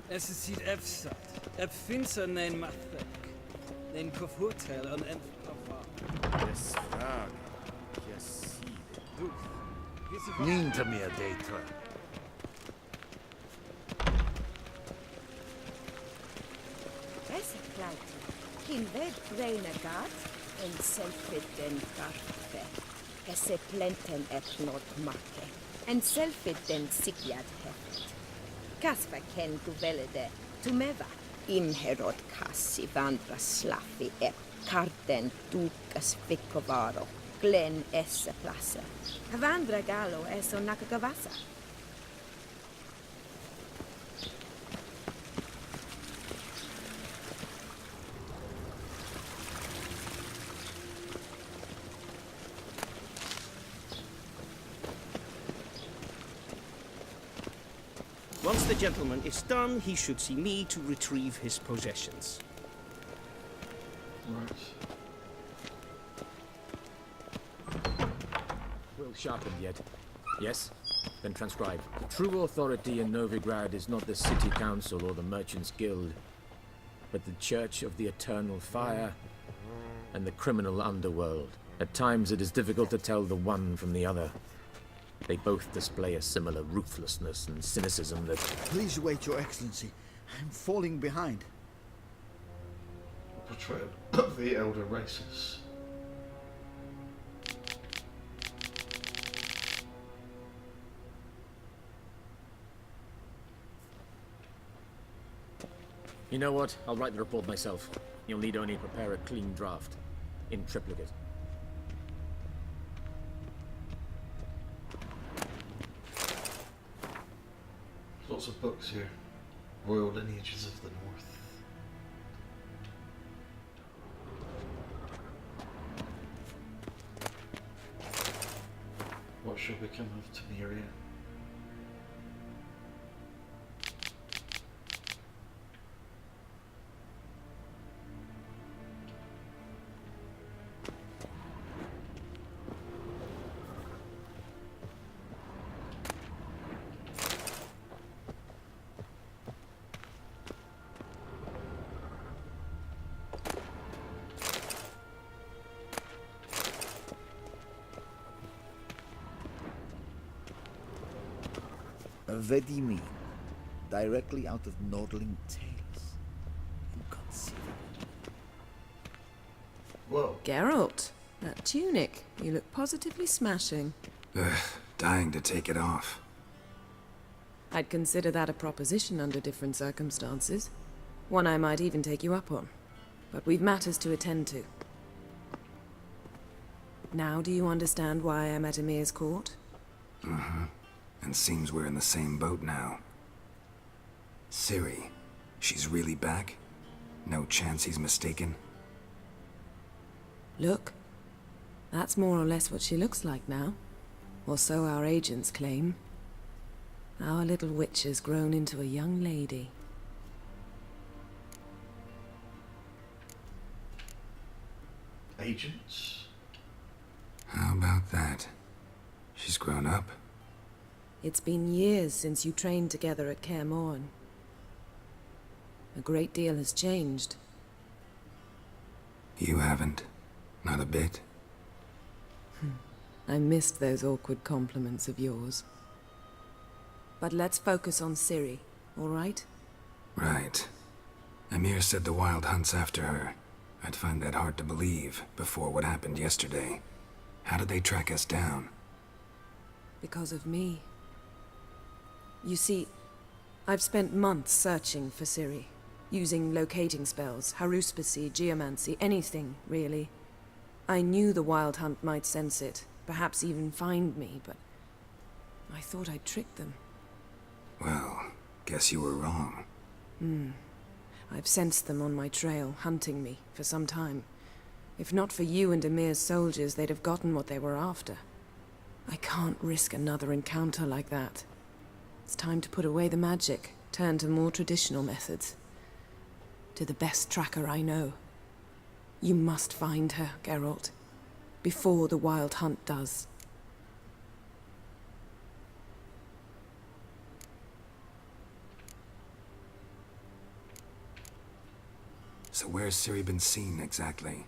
Es is hier efsat. Ep finser nein mathek. Nein kofurtel an en Yes, vraag. Yes, see. Niet meer daten. Vesipläiti. Kin ved renegat en selfiden karfe. Esse plenten etnot make. En selfiden sigjad heft. Kasva ken guvelede. Tumeva. Inherot kassi vandra slaffi ep. Karten tukas fikkovaro. Glen essa plaza. Havandra galo eso nakagavasa. Once the gentleman is done, he should see me to retrieve his possessions. Right. Well sharpened yet. Yes? Then transcribe. The true authority in Novigrad is not the city council or the merchants' guild, but the Church of the Eternal Fire and the criminal underworld. At times it is difficult to tell the one from the other. They both display a similar ruthlessness and cynicism that... Please wait, Your Excellency. I'm falling behind. Portrayal of the elder races. You know what? I'll write the report myself. You'll need only prepare a clean draft. In triplicate. Lots of books here. Royal Lineages of the North. What shall become of Temeria? Vedimi, directly out of Nordling Tales. Inconceivable. Whoa. Geralt, that tunic. You look positively smashing. Ugh, dying to take it off. I'd consider that a proposition under different circumstances. One I might even take you up on. But we've matters to attend to. Now do you understand why I'm at Emir's court? Mm-hmm. And seems we're in the same boat now. Ciri, she's really back? No chance he's mistaken? Look. That's more or less what she looks like now. Or so our agents claim. Our little witch has grown into a young lady. Agents? How about that? She's grown up? It's been years since you trained together at Kaer Morhen. A great deal has changed. You haven't. Not a bit. I missed those awkward compliments of yours. But let's focus on Ciri, all right? Right. Emir said the Wild Hunt's after her. I'd find that hard to believe before what happened yesterday. How did they track us down? Because of me. You see, I've spent months searching for Ciri, using locating spells, haruspicy, geomancy, anything, really. I knew the Wild Hunt might sense it, perhaps even find me, but I thought I'd tricked them. Well, guess you were wrong. I've sensed them on my trail, hunting me, for some time. If not for you and Emir's soldiers, they'd have gotten what they were after. I can't risk another encounter like that. It's time to put away the magic, turn to more traditional methods. To the best tracker I know. You must find her, Geralt. Before the Wild Hunt does. So where's Ciri been seen, exactly?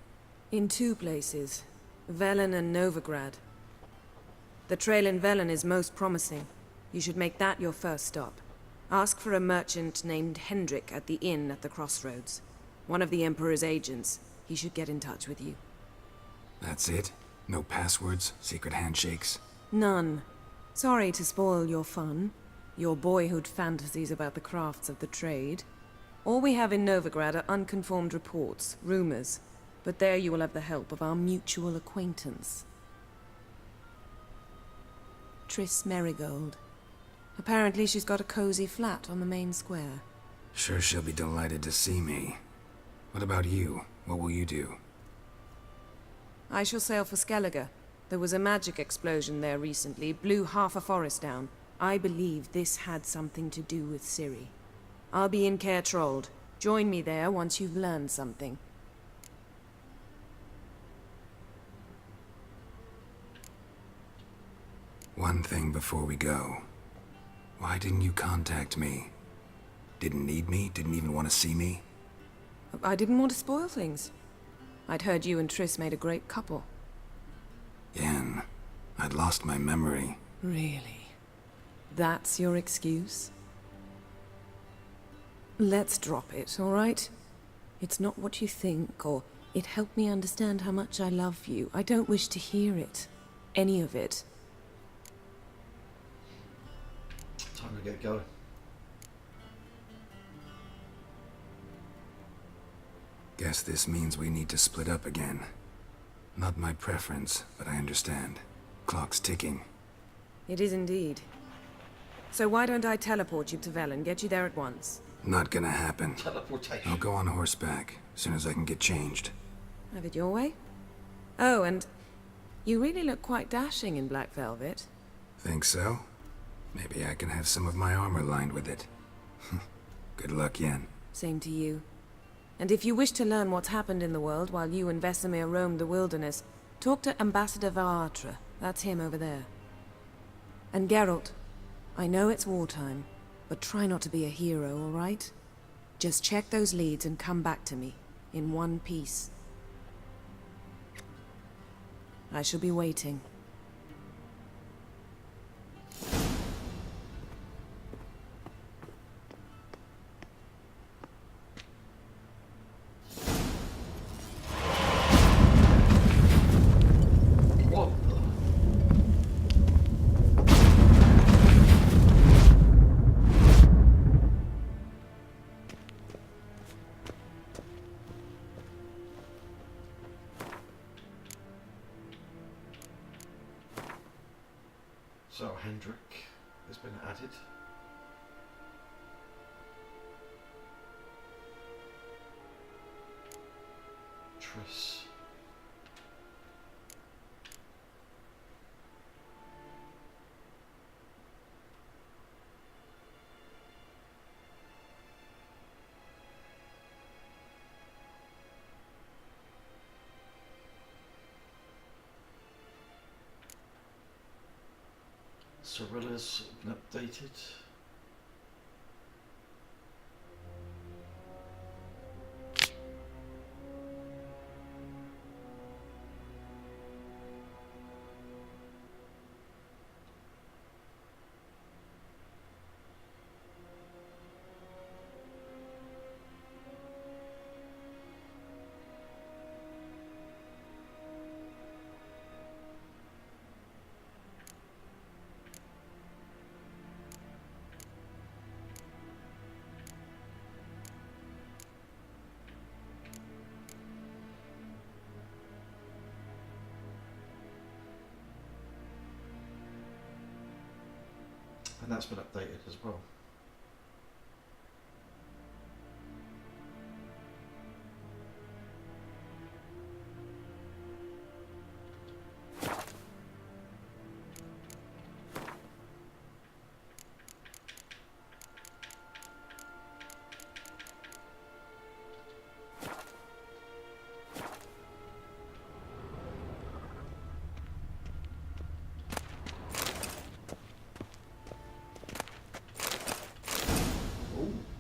In two places. Velen and Novigrad. The trail in Velen is most promising. You should make that your first stop. Ask for a merchant named Hendrik at the inn at the crossroads. One of the Emperor's agents. He should get in touch with you. That's it? No passwords, secret handshakes? None. Sorry to spoil your fun. Your boyhood fantasies about the crafts of the trade. All we have in Novigrad are unconformed reports, rumors. But there you will have the help of our mutual acquaintance. Triss Merigold. Apparently she's got a cozy flat on the main square. Sure she'll be delighted to see me. What about you? What will you do? I shall sail for Skellige. There was a magic explosion there recently, blew half a forest down. I believe this had something to do with Ciri. I'll be in Caer Trold. Join me there once you've learned something. One thing before we go. Why didn't you contact me? Didn't need me? Didn't even want to see me? I didn't want to spoil things. I'd heard you and Triss made a great couple. Yen, I'd lost my memory. Really? That's your excuse? Let's drop it, all right? It's not what you think, or it helped me understand how much I love you. I don't wish to hear it. Any of it. Time to get going. Guess this means we need to split up again. Not my preference, but I understand. Clock's ticking. It is indeed. So why don't I teleport you to Velen, get you there at once? Not gonna happen. Teleportation. I'll go on horseback, as soon as I can get changed. Have it your way? Oh, and you really look quite dashing in black velvet. Think so? Maybe I can have some of my armor lined with it. Good luck, Yen. Same to you. And if you wish to learn what's happened in the world while you and Vesemir roamed the wilderness, talk to Ambassador Varatra. That's him over there. And Geralt, I know it's wartime, but try not to be a hero, all right? Just check those leads and come back to me, in one piece. I shall be waiting. So Hendrik has been added. Triss. Cirilla's been updated. And that's been updated as well.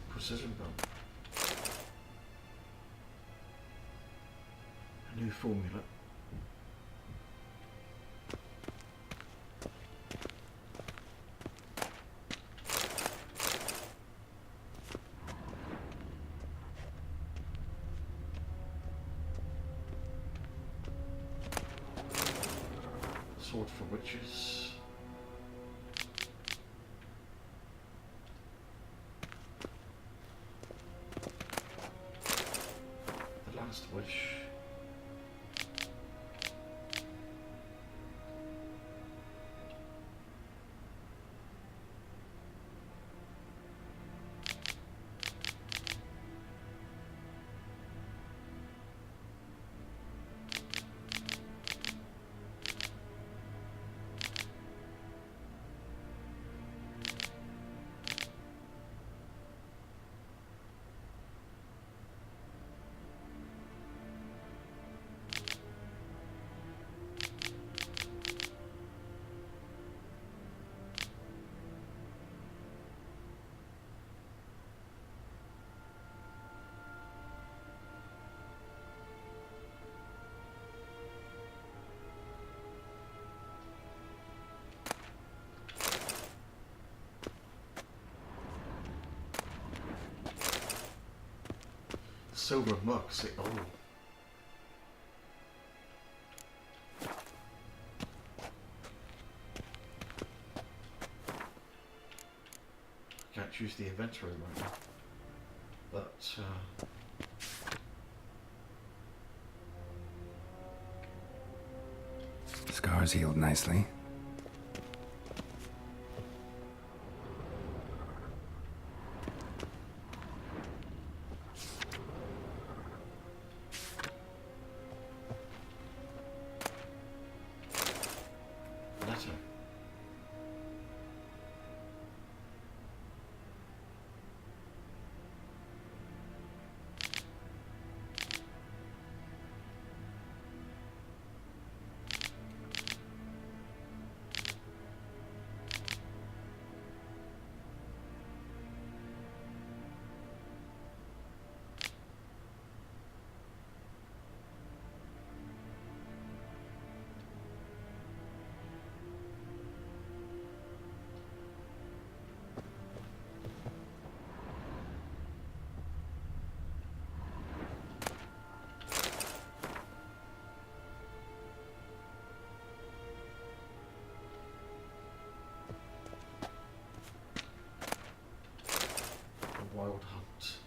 Precision gun. A new formula. Sword for witches. Wish. silver mucks. Oh. Can't choose the inventory right now. But Scars healed nicely. letter. A wild hunt.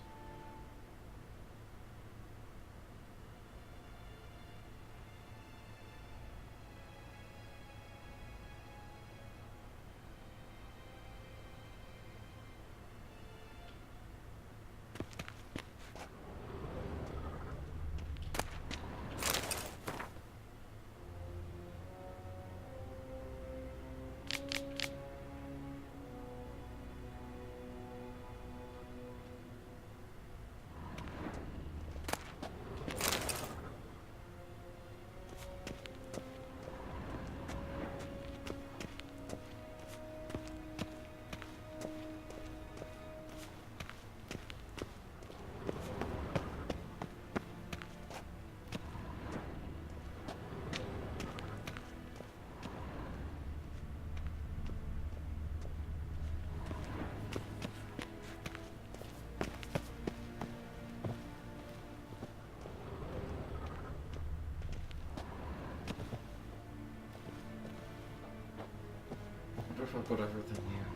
I wonder if I've got everything here.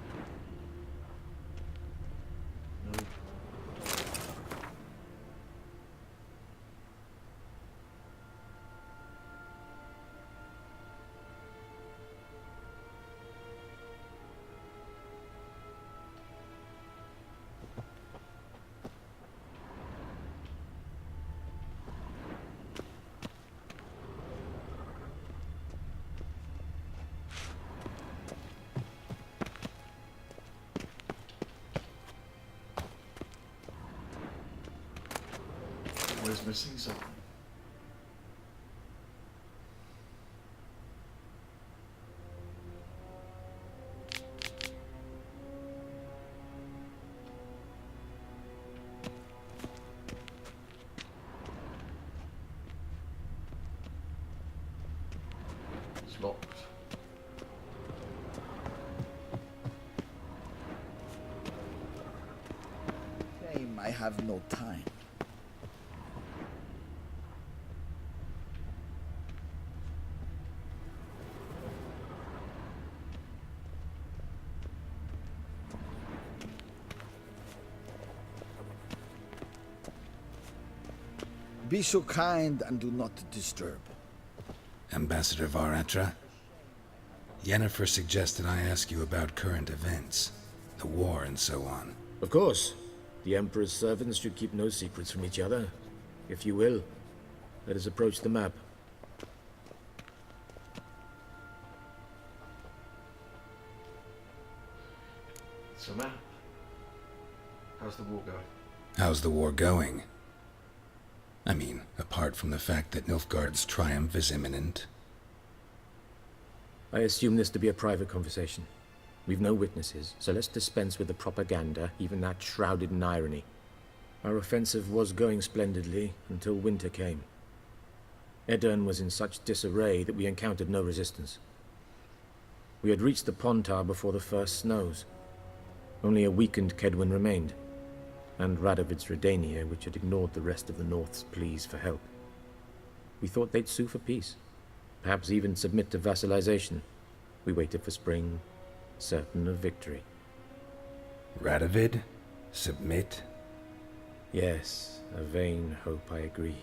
No. Always missing something. It's locked. Shame I have no time. Be so kind and do not disturb. Ambassador Varatra, Yennefer suggested I ask you about current events, the war and so on. Of course. The Emperor's servants should keep no secrets from each other. If you will, let us approach the map. It's a map. How's the war going? How's the war going? I mean, apart from the fact that Nilfgaard's triumph is imminent. I assume this to be a private conversation. We've no witnesses, so let's dispense with the propaganda, even that shrouded in irony. Our offensive was going splendidly until winter came. Edirn was in such disarray that we encountered no resistance. We had reached the Pontar before the first snows. Only a weakened Kedwin remained. and Radovid's Redania, which had ignored the rest of the North's pleas for help. We thought they'd sue for peace, perhaps even submit to vassalization. We waited for spring, certain of victory. Radovid? Submit? Yes, a vain hope, I agree.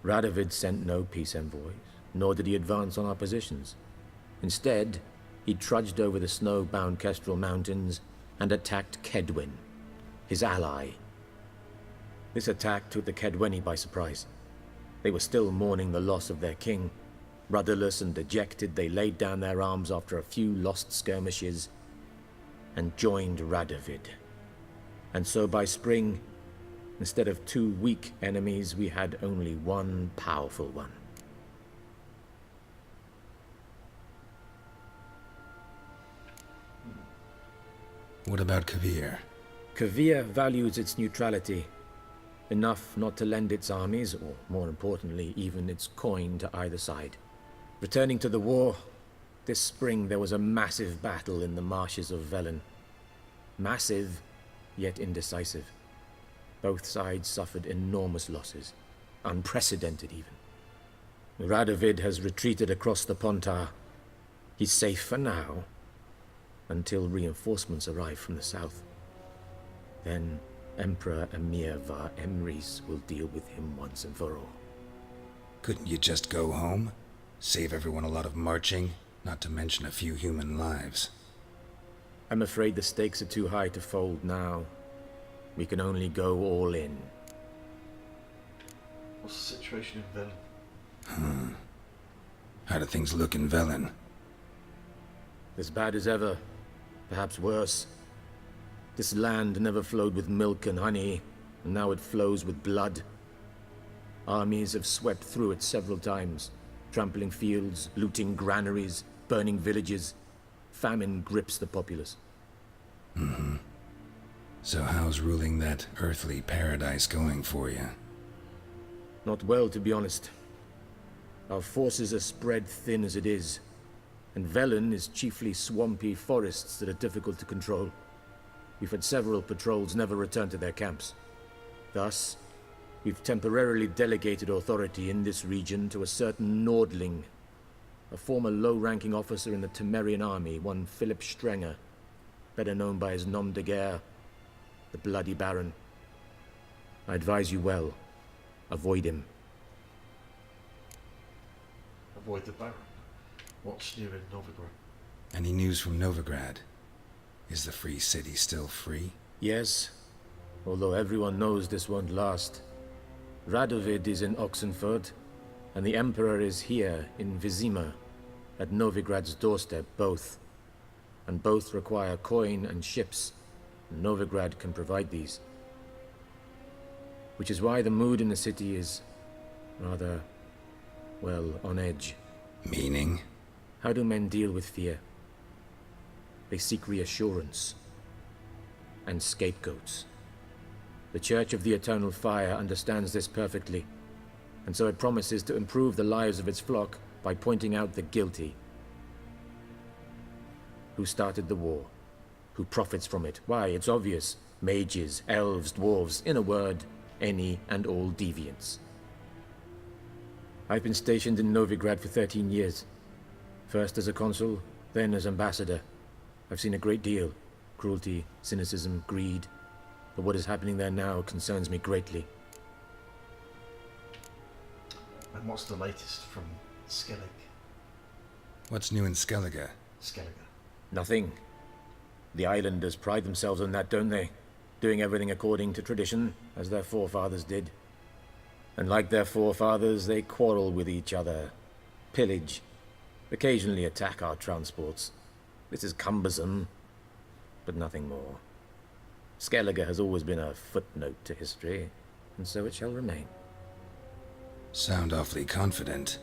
Radovid sent no peace envoys, nor did he advance on our positions. Instead, he trudged over the snow-bound Kestrel Mountains and attacked Kedwen, his ally. This attack took the Kedweni by surprise. They were still mourning the loss of their king. Rudderless and dejected, they laid down their arms after a few lost skirmishes and joined Radovid. And so by spring, instead of 2 weak enemies, we had only one powerful one. What about Kavir? Kavir values its neutrality, enough not to lend its armies, or more importantly, even its coin to either side. Returning to the war, this spring there was a massive battle in the marshes of Velen. Massive, yet indecisive. Both sides suffered enormous losses, unprecedented even. Radovid has retreated across the Pontar. He's safe for now, until reinforcements arrive from the south. Then Emperor Emir Var Emrys will deal with him once and for all. Couldn't you just go home? Save everyone a lot of marching, not to mention a few human lives. I'm afraid the stakes are too high to fold now. We can only go all in. What's the situation in Velen? How do things look in Velen? As bad as ever, perhaps worse. This land never flowed with milk and honey, and now it flows with blood. Armies have swept through it several times, trampling fields, looting granaries, burning villages. Famine grips the populace. So how's ruling that earthly paradise going for you? Not well, to be honest. Our forces are spread thin as it is, and Velen is chiefly swampy forests that are difficult to control. We've had several patrols never return to their camps. Thus, we've temporarily delegated authority in this region to a certain Nordling, a former low-ranking officer in the Temerian army, one Philip Strenger, better known by his nom de guerre, the Bloody Baron. I advise you well. Avoid him. Avoid the Baron. What's new in Novigrad? Any news from Novigrad? Is the free city still free? Yes, although everyone knows this won't last. Radovid is in Oxenford, and the Emperor is here in Vizima, at Novigrad's doorstep, both. And both require coin and ships. Novigrad can provide these. Which is why the mood in the city is rather, well, on edge. Meaning? How do men deal with fear? They seek reassurance and scapegoats. The Church of the Eternal Fire understands this perfectly, and so it promises to improve the lives of its flock by pointing out the guilty. Who started the war? Who profits from it? Why, it's obvious. Mages, elves, dwarves, in a word, any and all deviants. I've been stationed in Novigrad for 13 years. First as a consul, then as ambassador. I've seen a great deal. Cruelty, cynicism, greed. But what is happening there now concerns me greatly. And what's the latest from Skellig? What's new in Skellige? Skellige. Nothing. The islanders pride themselves on that, don't they? Doing everything according to tradition, as their forefathers did. And like their forefathers, they quarrel with each other, pillage, occasionally attack our transports. This is cumbersome, but nothing more. Skellige has always been a footnote to history, and so it shall remain. Sound awfully confident.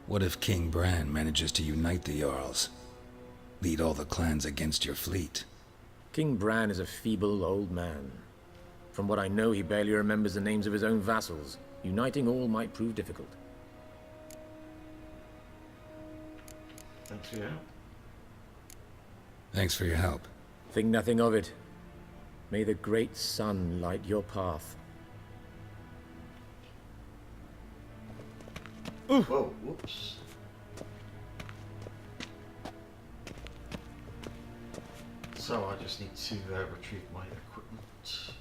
What if King Bran manages to unite the Jarls? Lead all the clans against your fleet? King Bran is a feeble old man. From what I know, he barely remembers the names of his own vassals. Uniting all might prove difficult. Thanks for your help. Thanks for your help. Think nothing of it. May the great sun light your path. Whoa, whoops. So I just need to retrieve my equipment.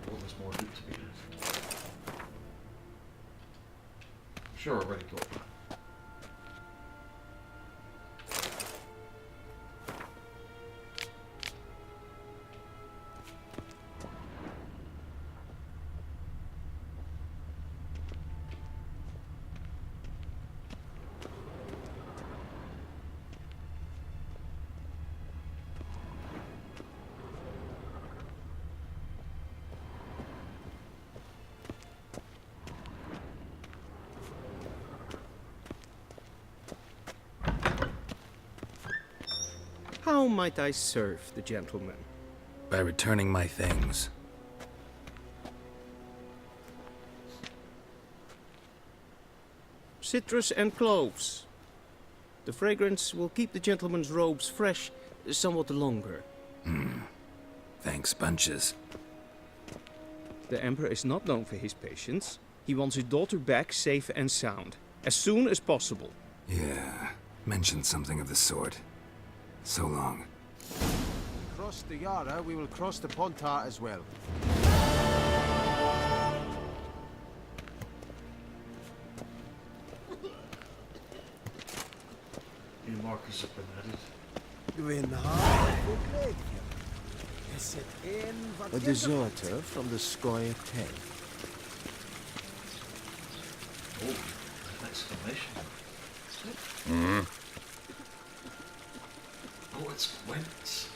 Oh, there's more loot to be had. Sure, I already got that. How might I serve the gentleman? By returning my things. Citrus and cloves. The fragrance will keep the gentleman's robes fresh somewhat longer. Thanks, bunches. The Emperor is not known for his patience. He wants his daughter back safe and sound, as soon as possible. Yeah, mentioned something of the sort. So long. Cross the Yara, we will cross the Pontar as well. New markers have been added. A deserter from the Squire 10. Oh, an exclamation. Oh, it's Gwent.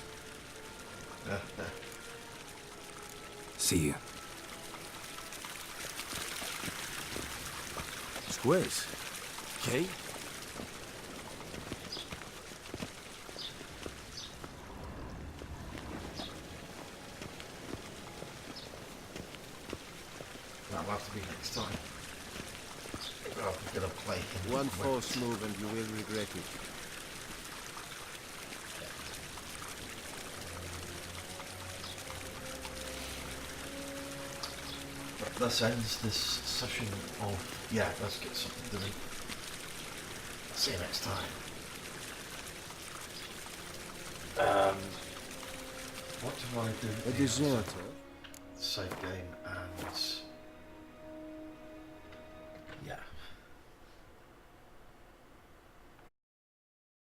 See you. Squiz. Okay. That'll have to be next time. I'll have to get a play. One false move and you will regret it. Thus ends this session of... Yeah, let's get something doing. See you next time. What do I do? A deserter. Save game and...